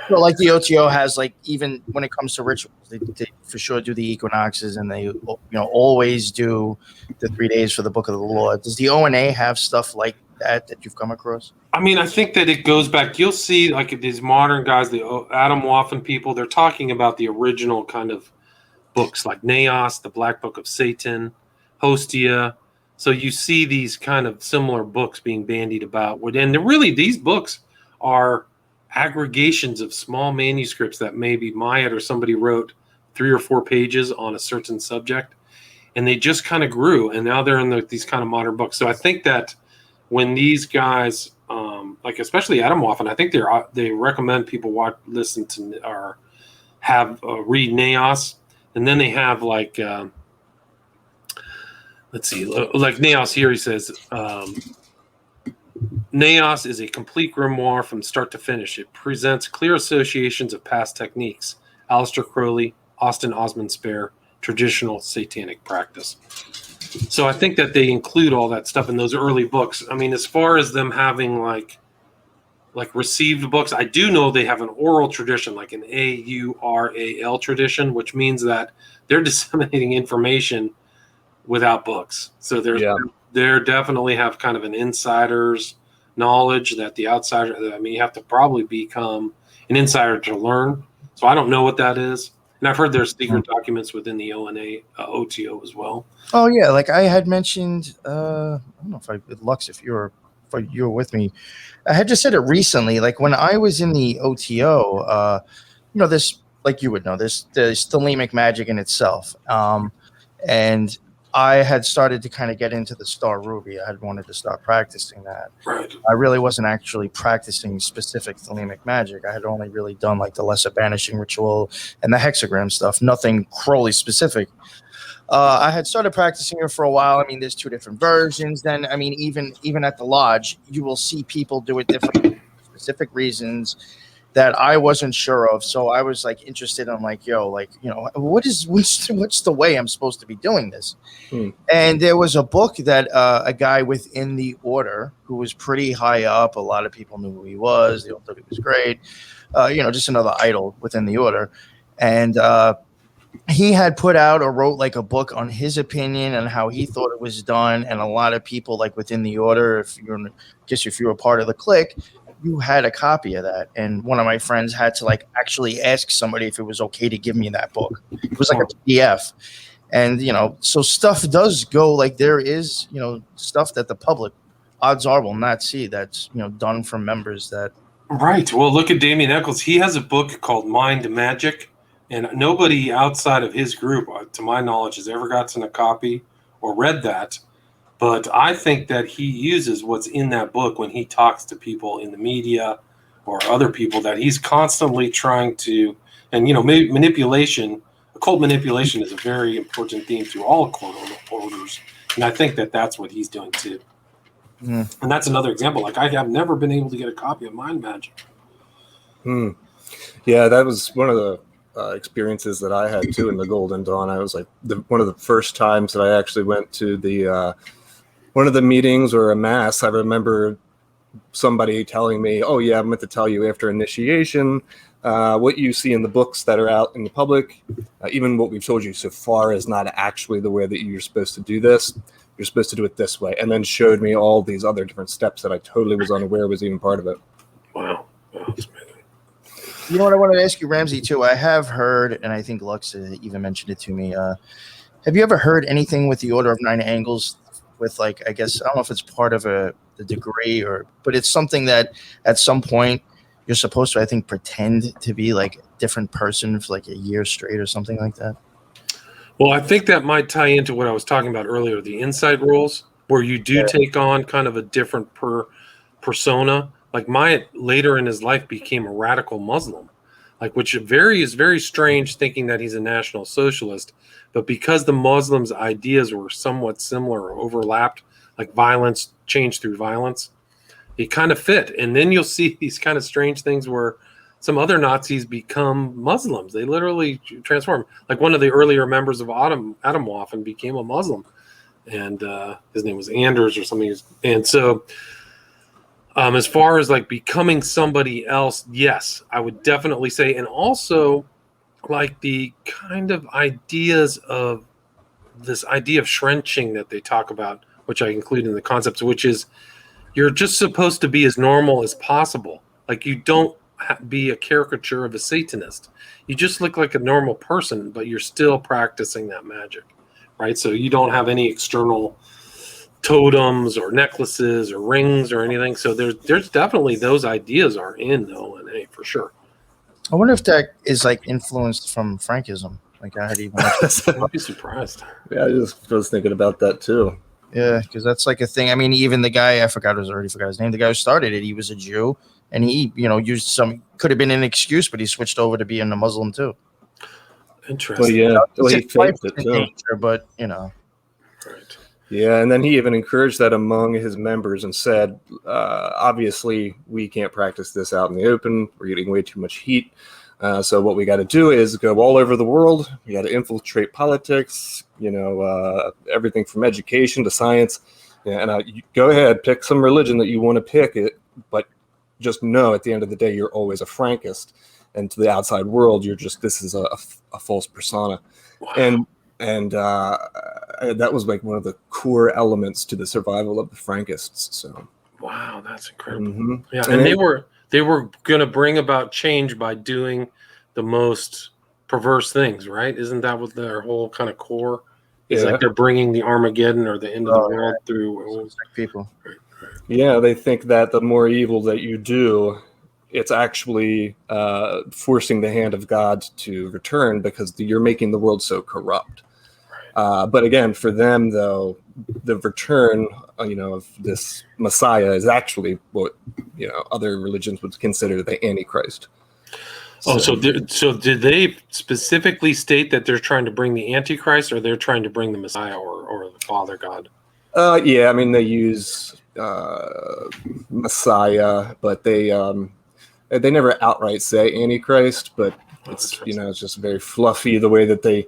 Like the OTO has, like, even when it comes to rituals, they for sure do the equinoxes, and they always do the 3 days for the Book of the Law. Does the ONA have stuff like that you've come across? I mean, I think that it goes back. You'll see, like, these modern guys, the Atomwaffen people, they're talking about the original kind of books like Naos, the Black Book of Satan, Hostia, So you see these kind of similar books being bandied about. And really, these books are aggregations of small manuscripts that maybe Myatt or somebody wrote 3 or 4 pages on a certain subject, and they just kind of grew, and now they're in these kind of modern books. So I think that when these guys, like especially Atomwaffen, I think they recommend people listen to or have read Naos, and then they have like let's see, like Naos here. He says Naos is a complete grimoire from start to finish. It presents clear associations of past techniques: Aleister Crowley, Austin Osman Spare, traditional satanic practice. So I think that they include all that stuff in those early books. I mean, as far as them having like received books, I do know they have an oral tradition, like an AURAL tradition, which means that they're disseminating information without books. So they're definitely have kind of an insider's knowledge that the outsider. I mean, you have to probably become an insider to learn. So I don't know what that is. And I've heard there's secret documents within the ONA OTO as well. Oh yeah, like I had mentioned. I don't know if Lux, if you were with me, I had just said it recently. Like when I was in the OTO, this, like you would know, there's thelemic magic in itself, and I had started to kind of get into the Star Ruby. I had wanted to start practicing that. Right. I really wasn't actually practicing specific thelemic magic. I had only really done like the Lesser Banishing Ritual and the hexagram stuff, nothing Crowley specific. I had started practicing it for a while. I mean, there's 2 different versions. Then, I mean, even at the lodge, you will see people do it different, specific reasons that I wasn't sure of. So I was like interested. I'm like, yo, like, what's the way I'm supposed to be doing this? And there was a book that a guy within the order who was pretty high up. A lot of people knew who he was. They all thought he was great. Just another idol within the order. And he had put out or wrote like a book on his opinion and how he thought it was done. And a lot of people like within the order, if you were part of the clique, you had a copy of that. And one of my friends had to like actually ask somebody if it was okay to give me that book. It was like a PDF. And, so stuff does go, like there is, stuff that the public, odds are, will not see that's, done from members that. Right. Well, look at Damien Eccles. He has a book called Mind Magic, and nobody outside of his group, to my knowledge, has ever gotten a copy or read that. But I think that he uses what's in that book when he talks to people in the media or other people, that he's constantly trying to, and manipulation, occult manipulation is a very important theme through all occult orders. And I think that that's what he's doing too. And that's another example. Like I have never been able to get a copy of Mind Magic. Yeah, that was one of the experiences that I had too in the Golden Dawn. I was like one of the first times that I actually went to the one of the meetings or a mass. I remember somebody telling me, "Oh yeah, I'm meant to tell you after initiation, what you see in the books that are out in the public, even what we've told you so far is not actually the way that you're supposed to do this. You're supposed to do it this way," and then showed me all these other different steps that I totally was unaware was even part of it. Wow. That's amazing. You know what I wanted to ask you, Ramsey, too? I have heard, and I think Lux even mentioned it to me. Have you ever heard anything with the Order of Nine Angles with, like, I guess, I don't know if it's part of the degree but it's something that at some point you're supposed to, I think, pretend to be like a different person for like a year straight or something like that? Well, I think that might tie into what I was talking about earlier, the insight rules, where you do take on kind of a different persona. Like Myatt later in his life became a radical Muslim, like which is very strange, thinking that he's a National Socialist. But because the Muslims' ideas were somewhat similar or overlapped, like violence, change through violence, it kind of fit. And then you'll see these kind of strange things where some other Nazis become Muslims. They literally transform. Like one of the earlier members of Atomwaffen became a Muslim, and his name was Anders or something. And so as far as like becoming somebody else, yes, I would definitely say. And also like the kind of ideas of this idea of shrenching that they talk about, which I include in the concepts, which is you're just supposed to be as normal as possible. Like you don't be a caricature of a Satanist. You just look like a normal person, but you're still practicing that magic, right? So you don't have any external totems or necklaces or rings or anything. So there's definitely those ideas are in the ONA for sure. I wonder if that is like influenced from Frankism. Like I had even. I'd be surprised. Yeah, I just was thinking about that too. Yeah, because that's like a thing. I mean, even the guy I already forgot his name. The guy who started it, he was a Jew, and he, used could have been an excuse, but he switched over to being a Muslim too. Interesting. Well, he faked it too. Danger, but Right. Yeah, and then he even encouraged that among his members and said, obviously, we can't practice this out in the open. We're getting way too much heat. So what we got to do is go all over the world. We got to infiltrate politics, everything from education to science. Yeah, and you go ahead, pick some religion that you want to pick it, but just know at the end of the day, you're always a Frankist. And to the outside world, this is a false persona. Wow. And that was like one of the core elements to the survival of the Frankists. So, wow, that's incredible. Mm-hmm. Yeah, and they were going to bring about change by doing the most perverse things, right? Isn't that what their whole kind of core is? Like they're bringing the Armageddon or the end of the world through people. Right. Yeah, they think that the more evil that you do, it's actually forcing the hand of God to return because you're making the world so corrupt. But again, for them, though, the return, of this Messiah is actually what, other religions would consider the Antichrist. So did they specifically state that they're trying to bring the Antichrist, or they're trying to bring the Messiah or the Father God? Yeah, I mean, they use Messiah, but they never outright say Antichrist, but it's it's just very fluffy the way that they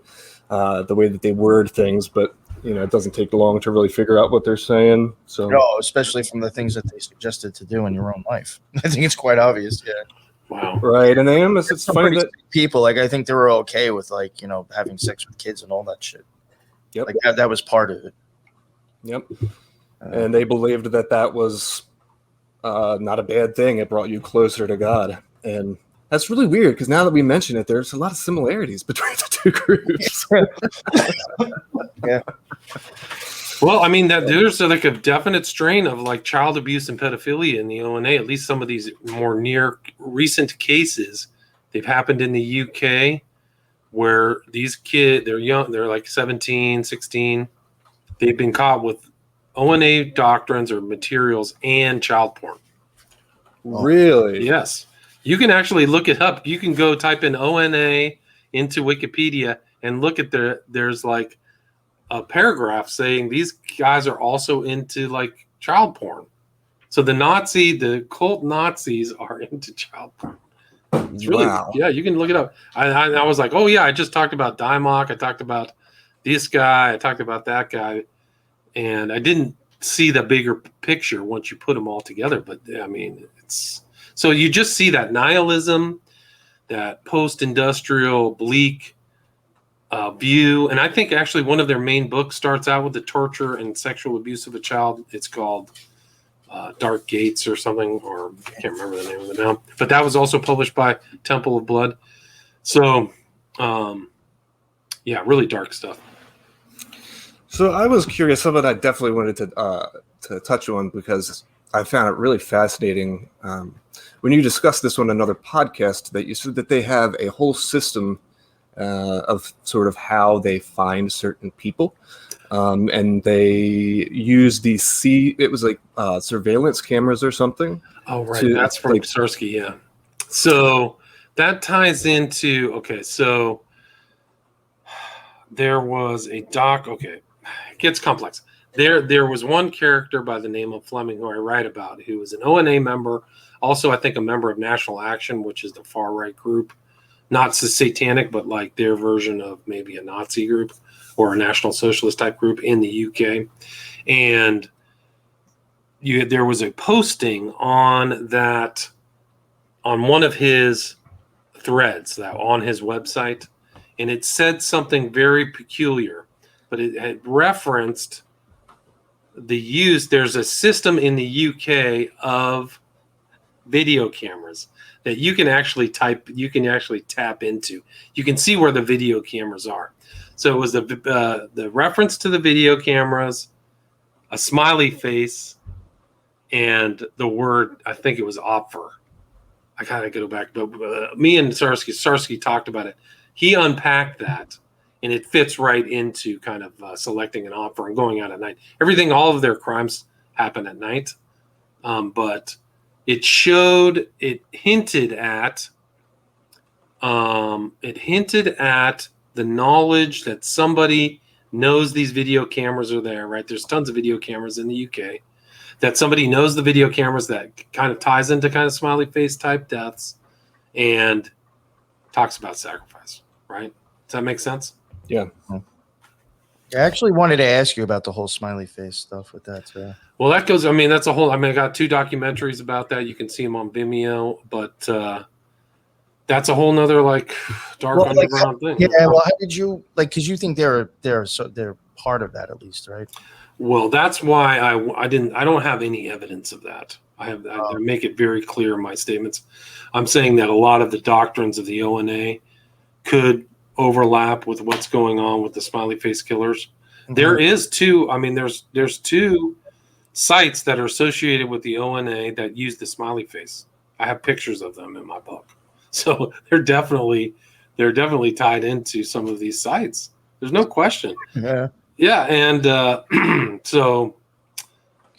word things, but it doesn't take long to really figure out what they're saying. So especially from the things that they suggested to do in your own life. I think it's quite obvious. Yeah. Wow. Right, and it's funny that people, like, I think they were okay with, like, having sex with kids and all that shit. Yep. Like that was part of it. Yep. And they believed that was not a bad thing. It brought you closer to God. And that's really weird because now that we mention it, there's a lot of similarities between the two groups. Yeah. Well, I mean, there's like a definite strain of like child abuse and pedophilia in the ONA. At least some of these more near recent cases, they've happened in the UK where these kids, they're young, they're like 17, 16. They've been caught with ONA doctrines or materials and child porn. Really? Yes. You can actually look it up. You can go type in ONA into Wikipedia and look at there's like a paragraph saying these guys are also into like child porn. So the cult Nazis are into child porn. It's really, yeah, you can look it up. I was like, oh yeah, I just talked about Dimok. I talked about this guy. I talked about that guy. And I didn't see the bigger picture once you put them all together. But I mean, so you just see that nihilism, that post-industrial bleak view. And I think actually one of their main books starts out with the torture and sexual abuse of a child. It's called Dark Gates or something, or I can't remember the name of it now. But that was also published by Temple of Blood. So, yeah, really dark stuff. So I was curious, something I definitely wanted to touch on because I found it really fascinating. When you discussed this on another podcast, that you said that they have a whole system of sort of how they find certain people. And they use these it was like surveillance cameras or something. Oh, right. That's from Sersky, yeah. So that ties into, okay, so there was a it gets complex. There was one character by the name of Fleming who I write about, who was an ONA member, also I think a member of National Action, which is the far right group, not satanic, but like their version of maybe a Nazi group or a National Socialist type group in the UK. And there was a posting on one of his threads that on his website, and it said something very peculiar, but it had referenced the use. There's a system in the UK of video cameras that you can actually tap into. You can see where the video cameras are. So it was the reference to the video cameras a smiley face, and the word, I think it was Opfer. I kind of go back, but me and Sarsky talked about it. He unpacked that, and it fits right into kind of selecting an offer and going out at night. All of their crimes happen at night, but it hinted at the knowledge that somebody knows these video cameras are there, right? There's tons of video cameras in the UK. That somebody knows the video cameras, that kind of ties into kind of smiley face type deaths, and talks about sacrifice, right? Does that make sense? Yeah. I actually wanted to ask you about the whole smiley face stuff with that too. Well, that goes, that's a whole, I got 2 documentaries about that. You can see them on Vimeo, but that's a whole nother dark underground thing. Yeah. Well, how did you because you think they're part of that at least, right? Well, that's why I don't have any evidence of that. I make it very clear in my statements. I'm saying that a lot of the doctrines of the ONA could overlap with what's going on with the smiley face killers. Mm-hmm. There is 2. There's 2 sites that are associated with the ONA that use the smiley face. I have pictures of them in my book, so they're definitely tied into some of these sites. There's no question. Yeah. Yeah, and so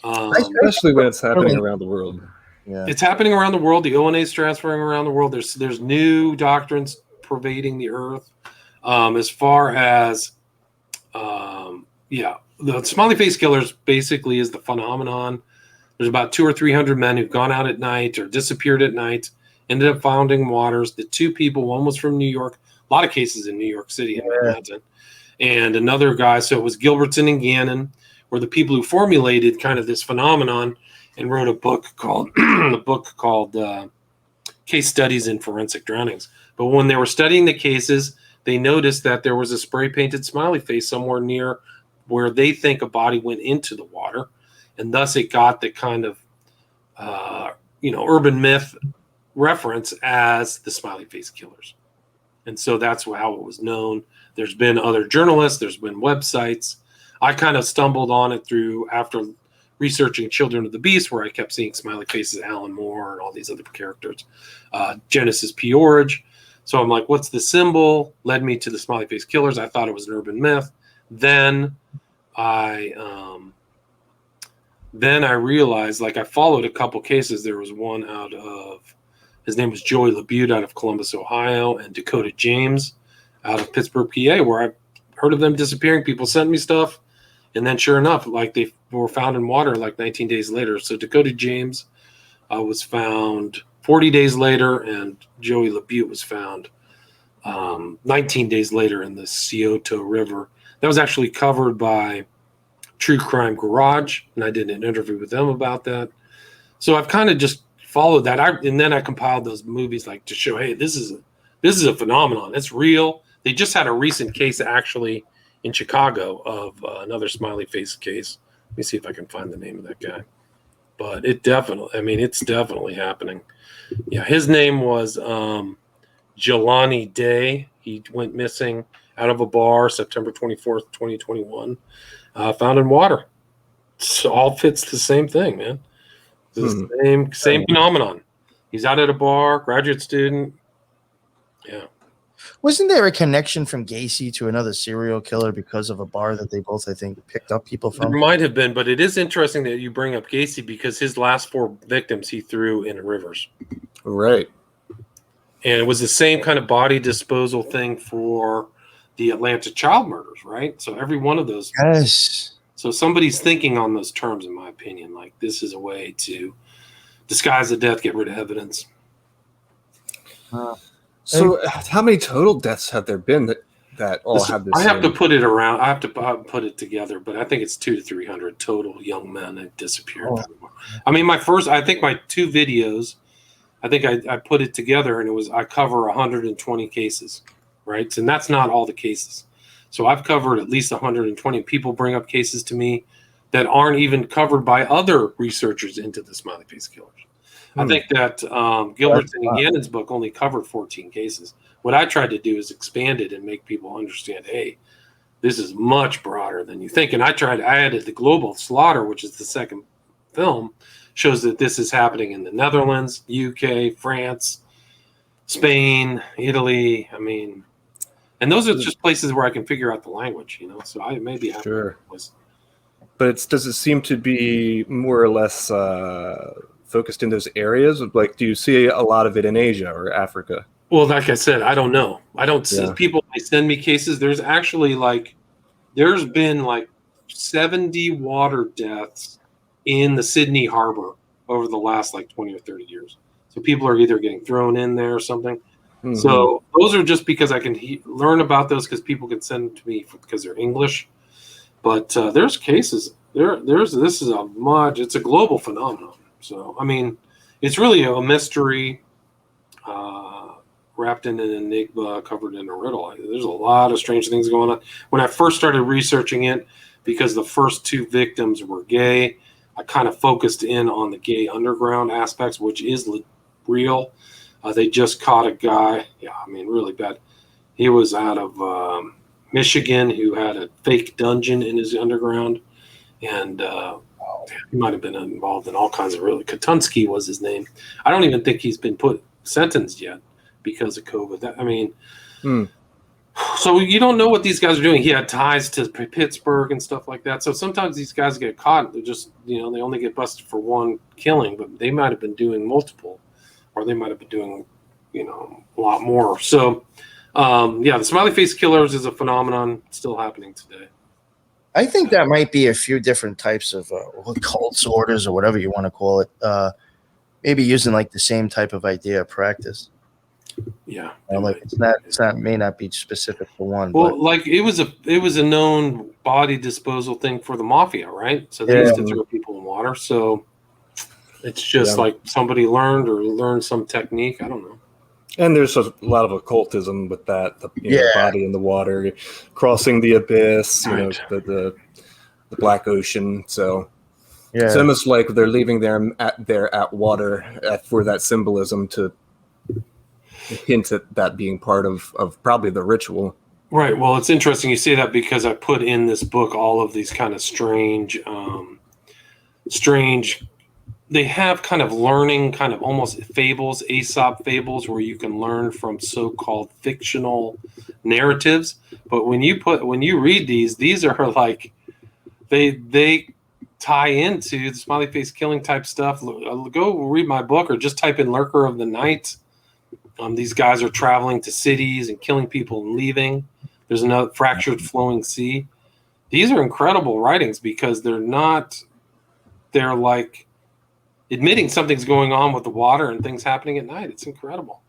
especially when it's happening around the world. Yeah, it's happening around the world. The ONA is transferring around the world. There's new doctrines pervading the earth. As far as the smiley face killers basically is the phenomenon. There's about 200 or 300 men who've gone out at night or disappeared at night, ended up founding waters. The 2 people, one was from New York. A lot of cases in New York City and Manhattan. And another guy, so it was Gilbertson and Gannon, were the people who formulated kind of this phenomenon and wrote a book called Case Studies in Forensic Drownings. But when they were studying the cases, they noticed that there was a spray painted smiley face somewhere near where they think a body went into the water, and thus it got the kind of urban myth reference as the smiley face killers. And so that's how it was known. There's been other journalists, there's been websites. I kind of stumbled on it after researching Children of the Beast, where I kept seeing smiley faces, Alan Moore and all these other characters, Genesis Peorage. So I'm like, what's the symbol? Led me to the smiley face killers. I thought it was an urban myth. Then I realized, I followed a couple cases. There was one out of, his name was Joey LaBute out of Columbus, Ohio, and Dakota James out of Pittsburgh, PA, where I heard of them disappearing. People sent me stuff, and then sure enough, they were found in water 19 days later. So Dakota James was found 40 days later, and Joey LaBute was found 19 days later in the Scioto River. That was actually covered by True Crime Garage, and I did an interview with them about that. So I've kind of just followed that. And then I compiled those movies to show, hey, this is a phenomenon. It's real. They just had a recent case actually in Chicago of another smiley face case. Let me see if I can find the name of that guy. But it's definitely happening. Yeah, his name was Jelani Day. He went missing out of a bar September 24th, 2021. Found in water. It all fits the same thing, man. The same phenomenon. He's out at a bar, graduate student. Yeah. Wasn't there a connection from Gacy to another serial killer because of a bar that they both, I think, picked up people from? There might have been, but it is interesting that you bring up Gacy because his last 4 victims he threw in rivers. Right. And it was the same kind of body disposal thing for the Atlanta child murders, right? So every one of those. Yes. So somebody's thinking on those terms, in my opinion. This is a way to disguise the death, get rid of evidence. So how many total deaths have there been that all have this? I have to put it around. I have to put it together, but I think it's 200 to 300 total young men that disappeared. Oh. My 2 videos, I think I put it together, and I cover 120 cases, right? And that's not all the cases. So I've covered at least 120. People bring up cases to me that aren't even covered by other researchers into the smiley face killers. I think that Gilbertson and Gannon's book only covered 14 cases. What I tried to do is expand it and make people understand, hey, this is much broader than you think. And I added the global slaughter, which is the second film, shows that this is happening in the Netherlands, UK, France, Spain, Italy. I mean, and those are just places where I can figure out the language, so I may be happy. Sure. But does it seem to be more or less focused in those areas? Like, do you see a lot of it in Asia or Africa? Well, like I said, I don't know. I don't see people. They send me cases. There's actually there's been 70 water deaths in the Sydney Harbor over the last 20 or 30 years. So people are either getting thrown in there or something. Mm-hmm. So those are just because I can learn about those because people can send them to me because they're English. But there's cases. It's a global phenomenon. So, I mean, it's really a mystery wrapped in an enigma, covered in a riddle. There's a lot of strange things going on. When I first started researching it, because the first two victims were gay, I kind of focused in on the gay underground aspects, which is real. They just caught a guy, really bad. He was out of Michigan who had a fake dungeon in his underground, and he might have been involved in all kinds of Katunsky was his name. I don't even think he's been sentenced yet because of COVID. So you don't know what these guys are doing. He had ties to Pittsburgh and stuff like that. So sometimes these guys get caught. They're just, they only get busted for one killing, but they might have been doing multiple, or they might have been doing, a lot more. So, the smiley face killers is a phenomenon still happening today. I think that might be a few different types of occult orders or whatever you want to call it. Maybe using the same type of idea of practice. Yeah, may not be specific for one. Well, but it was a known body disposal thing for the mafia, right? So they used to throw people in water. So it's just somebody learned some technique. I don't know. And there's a lot of occultism with that. The body in the water, crossing the abyss. Right. The Black Ocean. So it's almost like they're leaving them at water for that symbolism to hint at that being part of probably the ritual. Right. Well, it's interesting you say that because I put in this book all of these kind of strange, they have kind of learning, kind of almost fables, Aesop fables, where you can learn from so-called fictional narratives. But when you read these are they tie into the smiley face killing type stuff. Go read my book or just type in Lurker of the Night. These guys are traveling to cities and killing people and leaving. There's another fractured flowing sea. These are incredible writings because they're admitting something's going on with the water and things happening at night. It's incredible.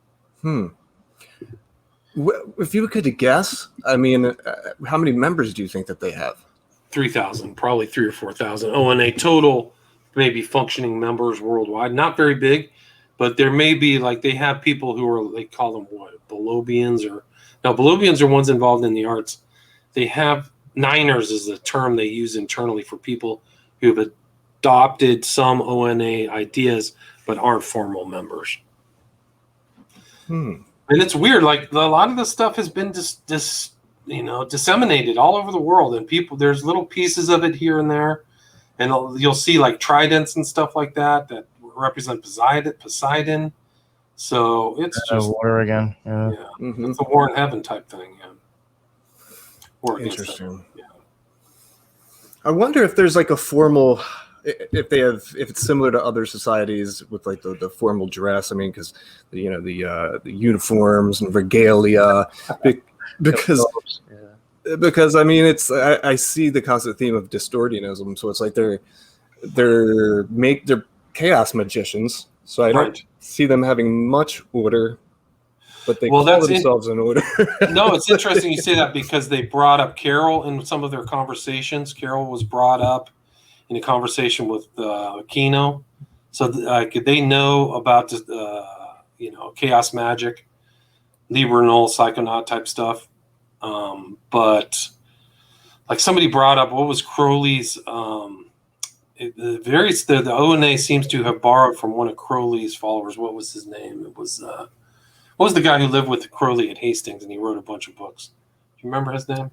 If you could guess, how many members do you think that they have? 3,000, probably 3,000 or 4,000. Oh, and a total maybe functioning members worldwide. Not very big. But there may be they have people who they call them Belobians Belobians are ones involved in the arts. They have Niners is the term they use internally for people who have adopted some ONA ideas but aren't formal members. And it's weird. A lot of this stuff has been disseminated all over the world, and there's little pieces of it here and there, and you'll see tridents and stuff like that represent Poseidon. So it's just water again. It's a war in heaven type thing. Interesting. I wonder if there's a formal, if it's similar to other societies with the formal dress. Because the uniforms and regalia, because I see the constant theme of distortionism. So it's they're chaos magicians, so I don't see them having much order, but they call themselves an order. No, it's interesting you say that because they brought up Carol in some of their conversations. Carol was brought up in a conversation with Kino, so they know about chaos magic, Liber Null, Psychonaut type stuff. But somebody brought up what was Crowley's. The ONA seems to have borrowed from one of Crowley's followers. What was his name? It was what was the guy who lived with Crowley at Hastings and he wrote a bunch of books? Do you remember his name?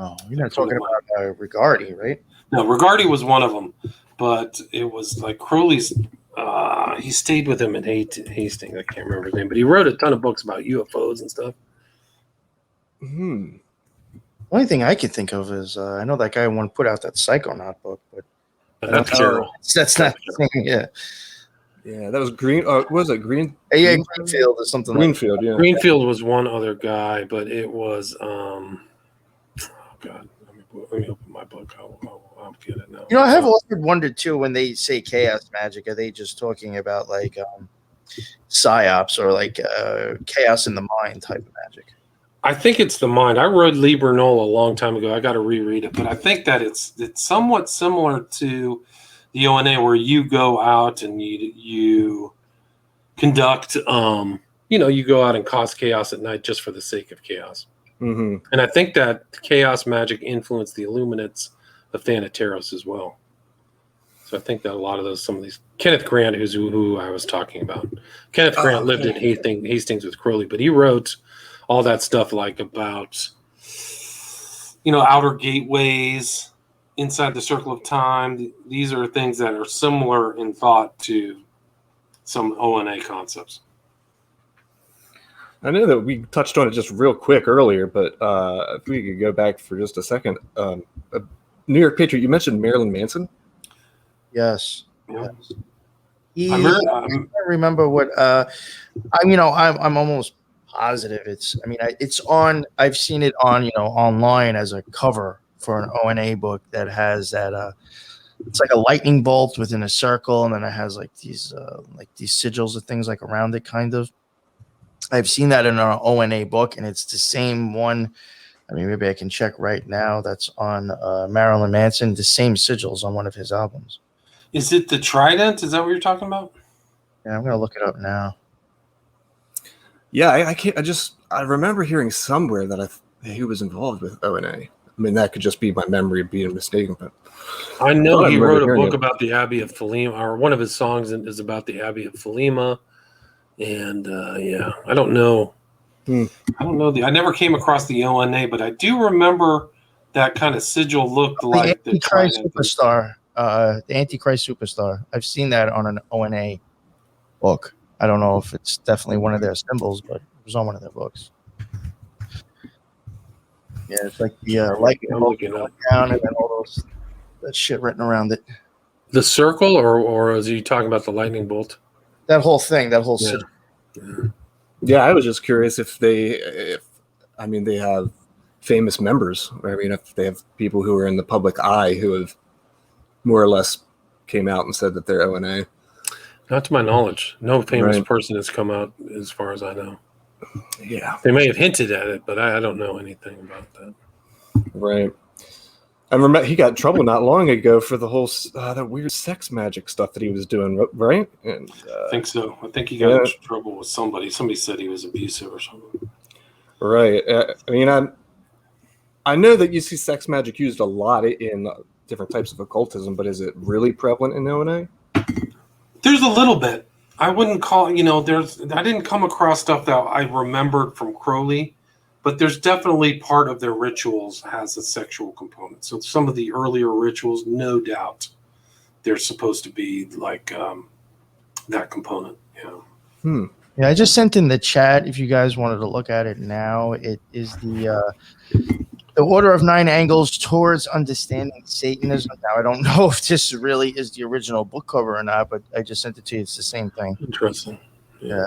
Oh, you're not talking about Rigardi, right? No, Rigardi was one of them, but it was like Crowley's. He stayed with him in Hastings. I can't remember his name, but he wrote a ton of books about UFOs and stuff. Only thing I can think of is I know that guy put out that Psychonaut book, but That's Carol. That's not the thing. Yeah. Yeah, that was Green. What was it? Green? Yeah, Greenfield or something. Greenfield, yeah. Greenfield was one other guy, but it was. Oh God, let me open my book. I'll get it now. You know, I have often wondered too when they say chaos magic, are they just talking about like psyops or like chaos in the mind type of magic? I think it's the mind. I read Liber Null a long time ago. I got to reread it, but I think that it's somewhat similar to the ONA, where you go out and you conduct, you go out and cause chaos at night just for the sake of chaos. Mm-hmm. And I think that chaos magic influenced the Illuminates of Thanateros as well. So I think that a lot of some of these, Kenneth Grant, who I was talking about. Kenneth Grant lived in Hastings with Crowley, but he wrote all that stuff like about, outer gateways inside the circle of time. These are things that are similar in thought to some ONA concepts. I know that we touched on it just real quick earlier, but if we could go back for just a second. New York Patriot, you mentioned Marilyn Manson? Yes. Yeah. I can't remember what. I'm almost positive it's on. I've seen it on online as a cover for an ONA book that has that. It's like a lightning bolt within a circle, and then it has like these sigils of things like around it, kind of. I've seen that in an ONA book, and it's the same one. I mean, maybe I can check right now. That's on Marilyn Manson. The same sigils on one of his albums. Is it the Trident? Is that what you're talking about? Yeah, I'm gonna look it up now. Yeah, I can't. I remember hearing somewhere that he was involved with ONA. I mean, that could just be my memory being mistaken, but I know he wrote a book about the Abbey of Thelema, or one of his songs is about the Abbey of Thelema. And I don't know. I don't know. I never came across the ONA, but I do remember that kind of sigil looked like the Antichrist Superstar. The Antichrist Superstar. I've seen that on an ONA book. I don't know if it's definitely one of their symbols, but it was on one of their books. Yeah, it's like the lightning bolt going down, and then all that shit written around it. The circle, or is he talking about the lightning bolt? That whole thing, that whole sigil. Yeah, I was just curious if they have famous members. I mean, if they have people who are in the public eye who have more or less came out and said that they're ONA. Not to my knowledge. No famous person has come out as far as I know. Yeah. They may have hinted at it, but I don't know anything about that. Right. I remember he got in trouble not long ago for the whole that weird sex magic stuff that he was doing, right? And, I think so. I think he got in trouble with somebody. Somebody said he was abusive or something. Right. I mean, I know that you see sex magic used a lot in different types of occultism, but is it really prevalent in ONA? There's a little bit. I wouldn't call, I didn't come across stuff that I remembered from Crowley, but there's definitely part of their rituals has a sexual component. So some of the earlier rituals, no doubt, they're supposed to be like that component. Yeah. Yeah, I just sent in the chat if you guys wanted to look at it now. It is the Order of Nine Angles Towards Understanding Satanism. Now, I don't know if this really is the original book cover or not, but I just sent it to you. It's the same thing. Interesting. Yeah.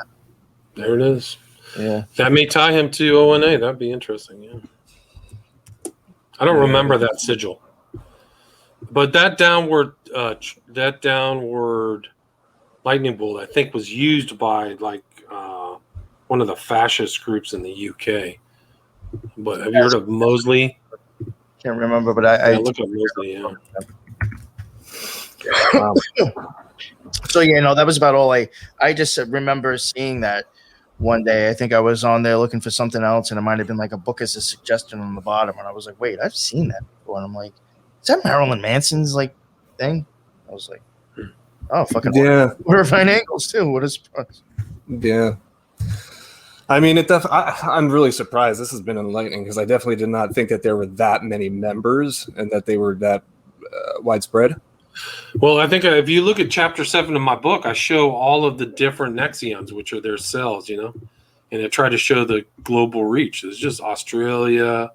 There it is. Yeah. That may tie him to ONA. That'd be interesting. Yeah. I don't remember that sigil. But that downward lightning bolt, I think, was used by one of the fascist groups in the UK. But have you heard of Mosley? Can't remember, but I look up Mosley. Yeah. Wow. So that was about all. I just remember seeing that one day. I think I was on there looking for something else, and it might have been like a book as a suggestion on the bottom, and I was like, "Wait, I've seen that before." And I'm like, "Is that Marilyn Manson's thing?" I was like, "Oh, fucking yeah." Order of Nine Angles too. What a surprise!" Yeah. I mean, I'm really surprised. This has been enlightening because I definitely did not think that there were that many members and that they were that widespread. Well, I think if you look at chapter 7 of my book, I show all of the different Nexions, which are their cells, and I try to show the global reach. There's just Australia,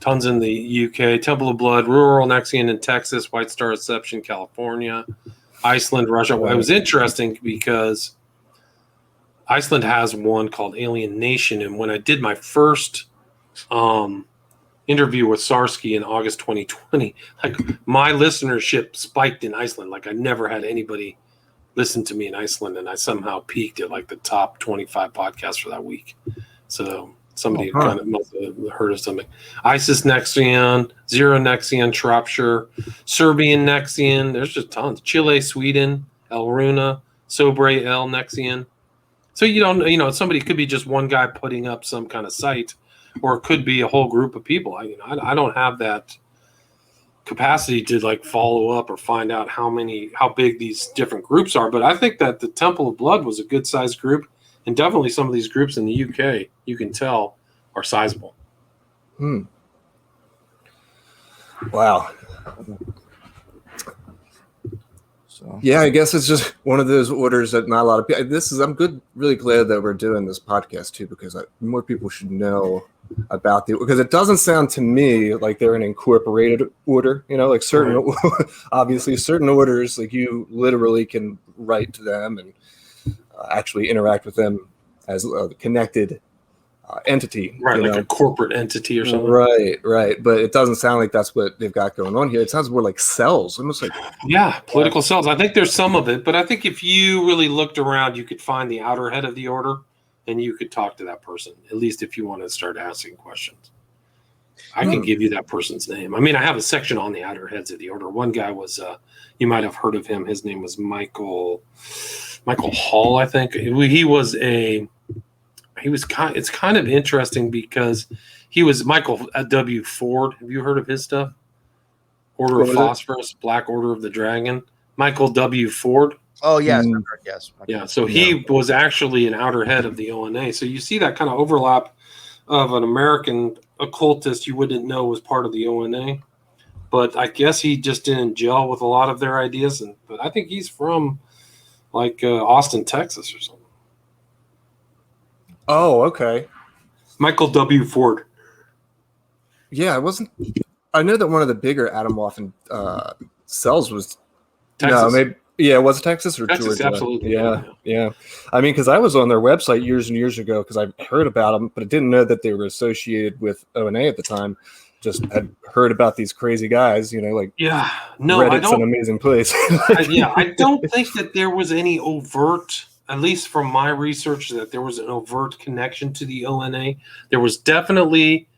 tons in the UK, Temple of Blood, Rural Nexian in Texas, White Star Reception, California, Iceland, Russia. Well, it was interesting because Iceland has one called Alien Nation, and when I did my first interview with Sarsky in August 2020, like my listenership spiked in Iceland. Like I never had anybody listen to me in Iceland, and I somehow peaked at like the top 25 podcasts for that week. So somebody kind of must have heard of something. ISIS Nexion, Zero Nexion, Shropshire, Serbian Nexion. There's just tons. Chile, Sweden, El Runa, Sobre El Nexion. So somebody could be just one guy putting up some kind of site, or it could be a whole group of people. I don't have that capacity to like follow up or find out how big these different groups are. But I think that the Temple of Blood was a good sized group, and definitely some of these groups in the UK, you can tell, are sizable. Wow. So yeah, I guess it's just one of those orders that not a lot of people. I'm really glad that we're doing this podcast too, because more people should know about because it doesn't sound to me like they're an incorporated order. Like certain, obviously certain orders, like you literally can write to them and actually interact with them as a connected entity, right? Like a corporate entity or something, right. But it doesn't sound like that's what they've got going on here. It sounds more like cells, almost like political cells. I think there's some of it, but I think if you really looked around, you could find the outer head of the order, and you could talk to that person. At least if you want to start asking questions, I can give you that person's name. I mean, I have a section on the outer heads of the order. One guy was, you might have heard of him. His name was Michael Hall, I think. It's kind of interesting because he was Michael W. Ford. Have you heard of his stuff? Order of Phosphorus, Black Order of the Dragon. Michael W. Ford. Oh, yes. Yes. Yeah. So he was actually an outer head of the ONA. So you see that kind of overlap of an American occultist you wouldn't know was part of the ONA. But I guess he just didn't gel with a lot of their ideas. But I think he's from like Austin, Texas or something. Oh, okay. Michael W. Ford. Yeah, I know that one of the bigger Atomwaffen cells was Texas. No, maybe. Yeah, was it Texas or Texas? Georgia? Absolutely. Yeah. I mean, because I was on their website years and years ago because I heard about them, but I didn't know that they were associated with ONA at the time. Just had heard about these crazy guys, Reddit's an amazing place. I don't think that there was any overt, at least from my research, that there was an overt connection to the ONA. There was definitely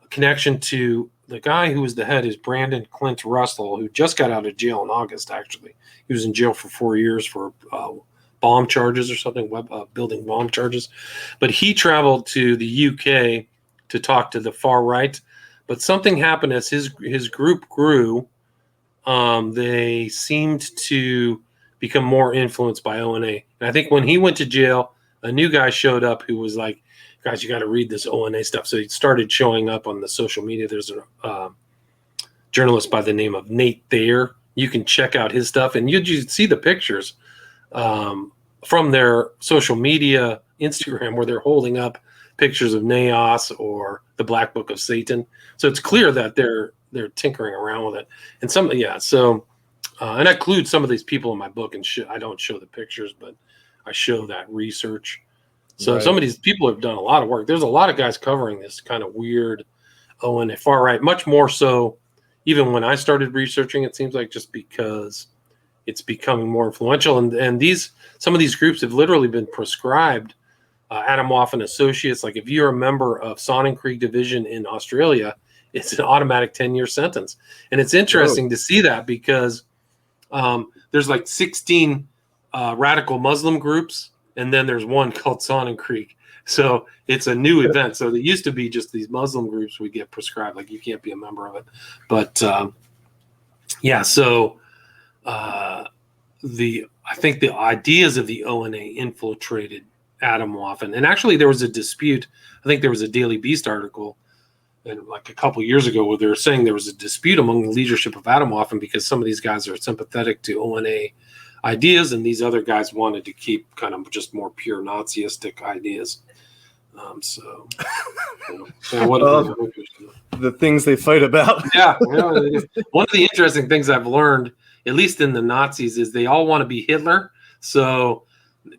a connection to the guy who was the head is Brandon Clint Russell, who just got out of jail in August, actually. He was in jail for 4 years for bomb charges or something, building bomb charges. But he traveled to the UK to talk to the far right. But something happened as his group grew. They seemed to become more influenced by ONA. And I think when he went to jail, a new guy showed up who was like, guys, you got to read this ONA stuff. So he started showing up on the social media. There's a journalist by the name of Nate Thayer. You can check out his stuff, and you see the pictures from their social media, Instagram, where they're holding up pictures of Naos or the Black Book of Satan. So it's clear that they're tinkering around with it. And and I include some of these people in my book, and I don't show the pictures, but I show that research. So some of these people have done a lot of work. There's a lot of guys covering this kind of weird ONA far right, much more so even when I started researching, it seems like, just because it's becoming more influential. And some of these groups have literally been prescribed Atomwaffen associates. Like if you're a member of Sonnenkrieg Division in Australia, it's an automatic 10-year sentence. And it's interesting to see that because there's like 16 radical Muslim groups, and then there's one called Sonnenkrieg. So it's a new event. So there used to be just these Muslim groups we get prescribed, like you can't be a member of it. But I think the ideas of the ONA infiltrated Atomwaffen. And actually, there was a dispute. I think there was a Daily Beast article, and like a couple of years ago, where they were saying there was a dispute among the leadership of Atomwaffen because some of these guys are sympathetic to ONA ideas, and these other guys wanted to keep kind of just more pure Nazistic ideas. So what the things they fight about. Yeah. One of the interesting things I've learned, at least in the Nazis, is they all want to be Hitler. So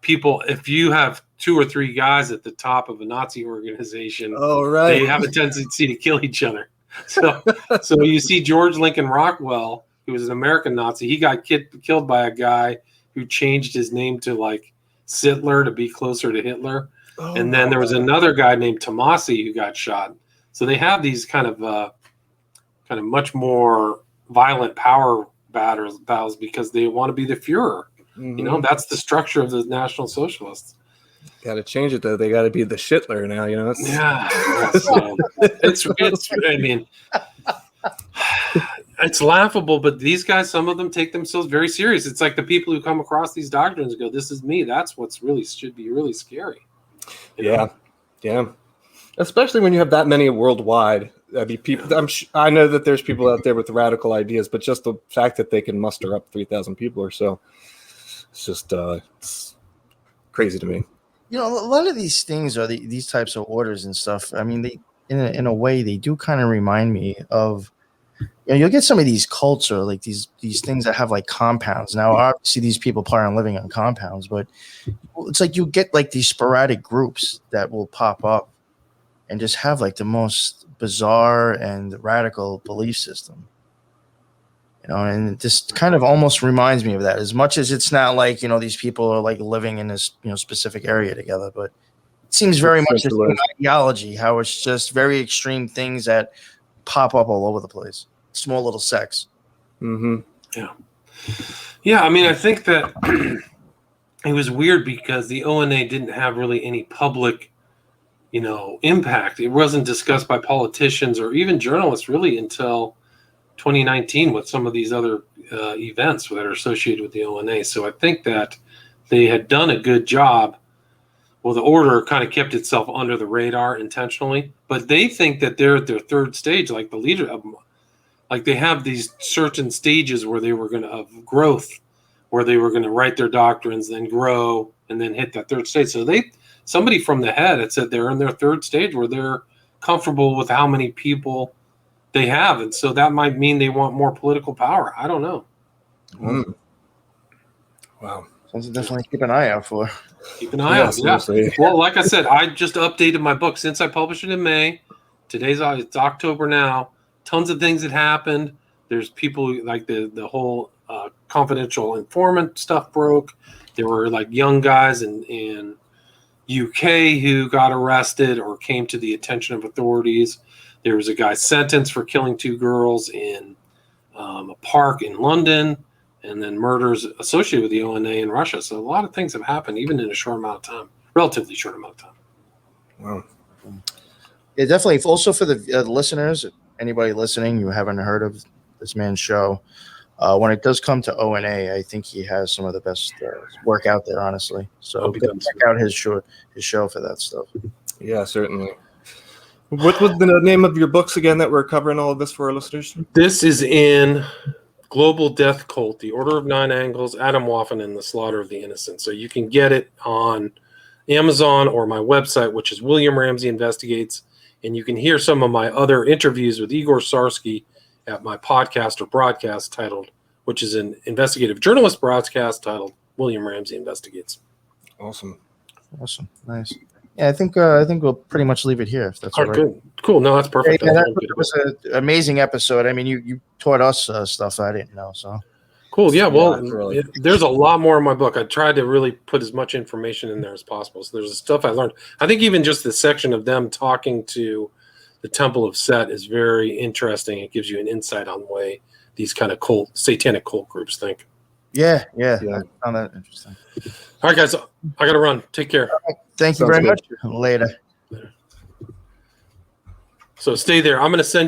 people, if you have 2 or 3 guys at the top of a Nazi organization, they have a tendency to kill each other. So you see George Lincoln Rockwell, who was an American Nazi, he got killed by a guy who changed his name to like Sittler to be closer to Hitler. And then there was another guy named Tomasi who got shot. So they have these kind of much more violent power battles because they want to be the Führer. Mm-hmm. You know, that's the structure of the National Socialists. Got to change it though. They got to be the Shitler now. You know. It's. I mean, it's laughable, but these guys, some of them take themselves very serious. It's like the people who come across these doctrines and go, "This is me." That's what's really should be really scary. Yeah. Especially when you have that many worldwide. I mean, people. I know that there's people out there with radical ideas, but just the fact that they can muster up 3,000 people or so, it's just it's crazy to me. You know, a lot of these things are these types of orders and stuff. I mean, they in a way they do kind of remind me of. You know, you'll get some of these cults or like these things that have like compounds. Now, obviously, these people plan on living on compounds, but it's like you get like these sporadic groups that will pop up and just have like the most bizarre and radical belief system. You know, and it just kind of almost reminds me of that. As much as it's not like, you know, these people are like living in this, you know, specific area together, but it seems very much the same ideology, how it's just very extreme things that pop up all over the place. Small little sects. Mm-hmm. Yeah. I mean, I think that it was weird because the ONA didn't have really any public, you know, impact. It wasn't discussed by politicians or even journalists really until 2019 with some of these other events that are associated with the ONA. So I think that they had done a good job. Well, the order kind of kept itself under the radar intentionally, but they think that they're at their third stage, like the leader of them. Like they have these certain stages where they were going to have growth, where they were going to write their doctrines, then grow, and then hit that third stage. So somebody from the head had said they're in their third stage where they're comfortable with how many people they have. And so that might mean they want more political power. I don't know. Mm. Wow. Something to definitely keep an eye out for. Keep an eye out. Yeah. Well, like I said, I just updated my book since I published it in May. It's October now. Tons of things that happened. There's people like the whole confidential informant stuff broke. There were like young guys in UK who got arrested or came to the attention of authorities. There was a guy sentenced for killing 2 girls in a park in London, and then murders associated with the ONA in Russia. So a lot of things have happened, even in a short amount of time, relatively short amount of time. Wow. Yeah, definitely. Also for the listeners, anybody listening, you haven't heard of this man's show, when it does come to ONA, I think he has some of the best work out there, honestly. So check out his show for that stuff. Yeah, certainly. What was the name of your books again that we're covering all of this for our listeners? This is in Global Death Cult, The Order of Nine Angles, Atomwaffen, and the Slaughter of the Innocent. So you can get it on Amazon or my website, which is William Ramsey Investigates. And you can hear some of my other interviews with Igor Sarsky at my podcast or broadcast titled, which is an investigative journalist broadcast titled William Ramsey Investigates. Awesome. Nice. Yeah, I think we'll pretty much leave it here if that's all right. Good. Cool. No, that's perfect. Yeah, that was an amazing episode. I mean, you taught us stuff I didn't know. So cool. Yeah. Well, there's a lot more in my book. I tried to really put as much information in there as possible. So there's stuff I learned. I think even just the section of them talking to the Temple of Set is very interesting. It gives you an insight on the way these kind of satanic cult groups think. Yeah. I found that interesting. All right, guys. I got to run. Take care. Thank you very much. Later. So stay there. I'm going to send you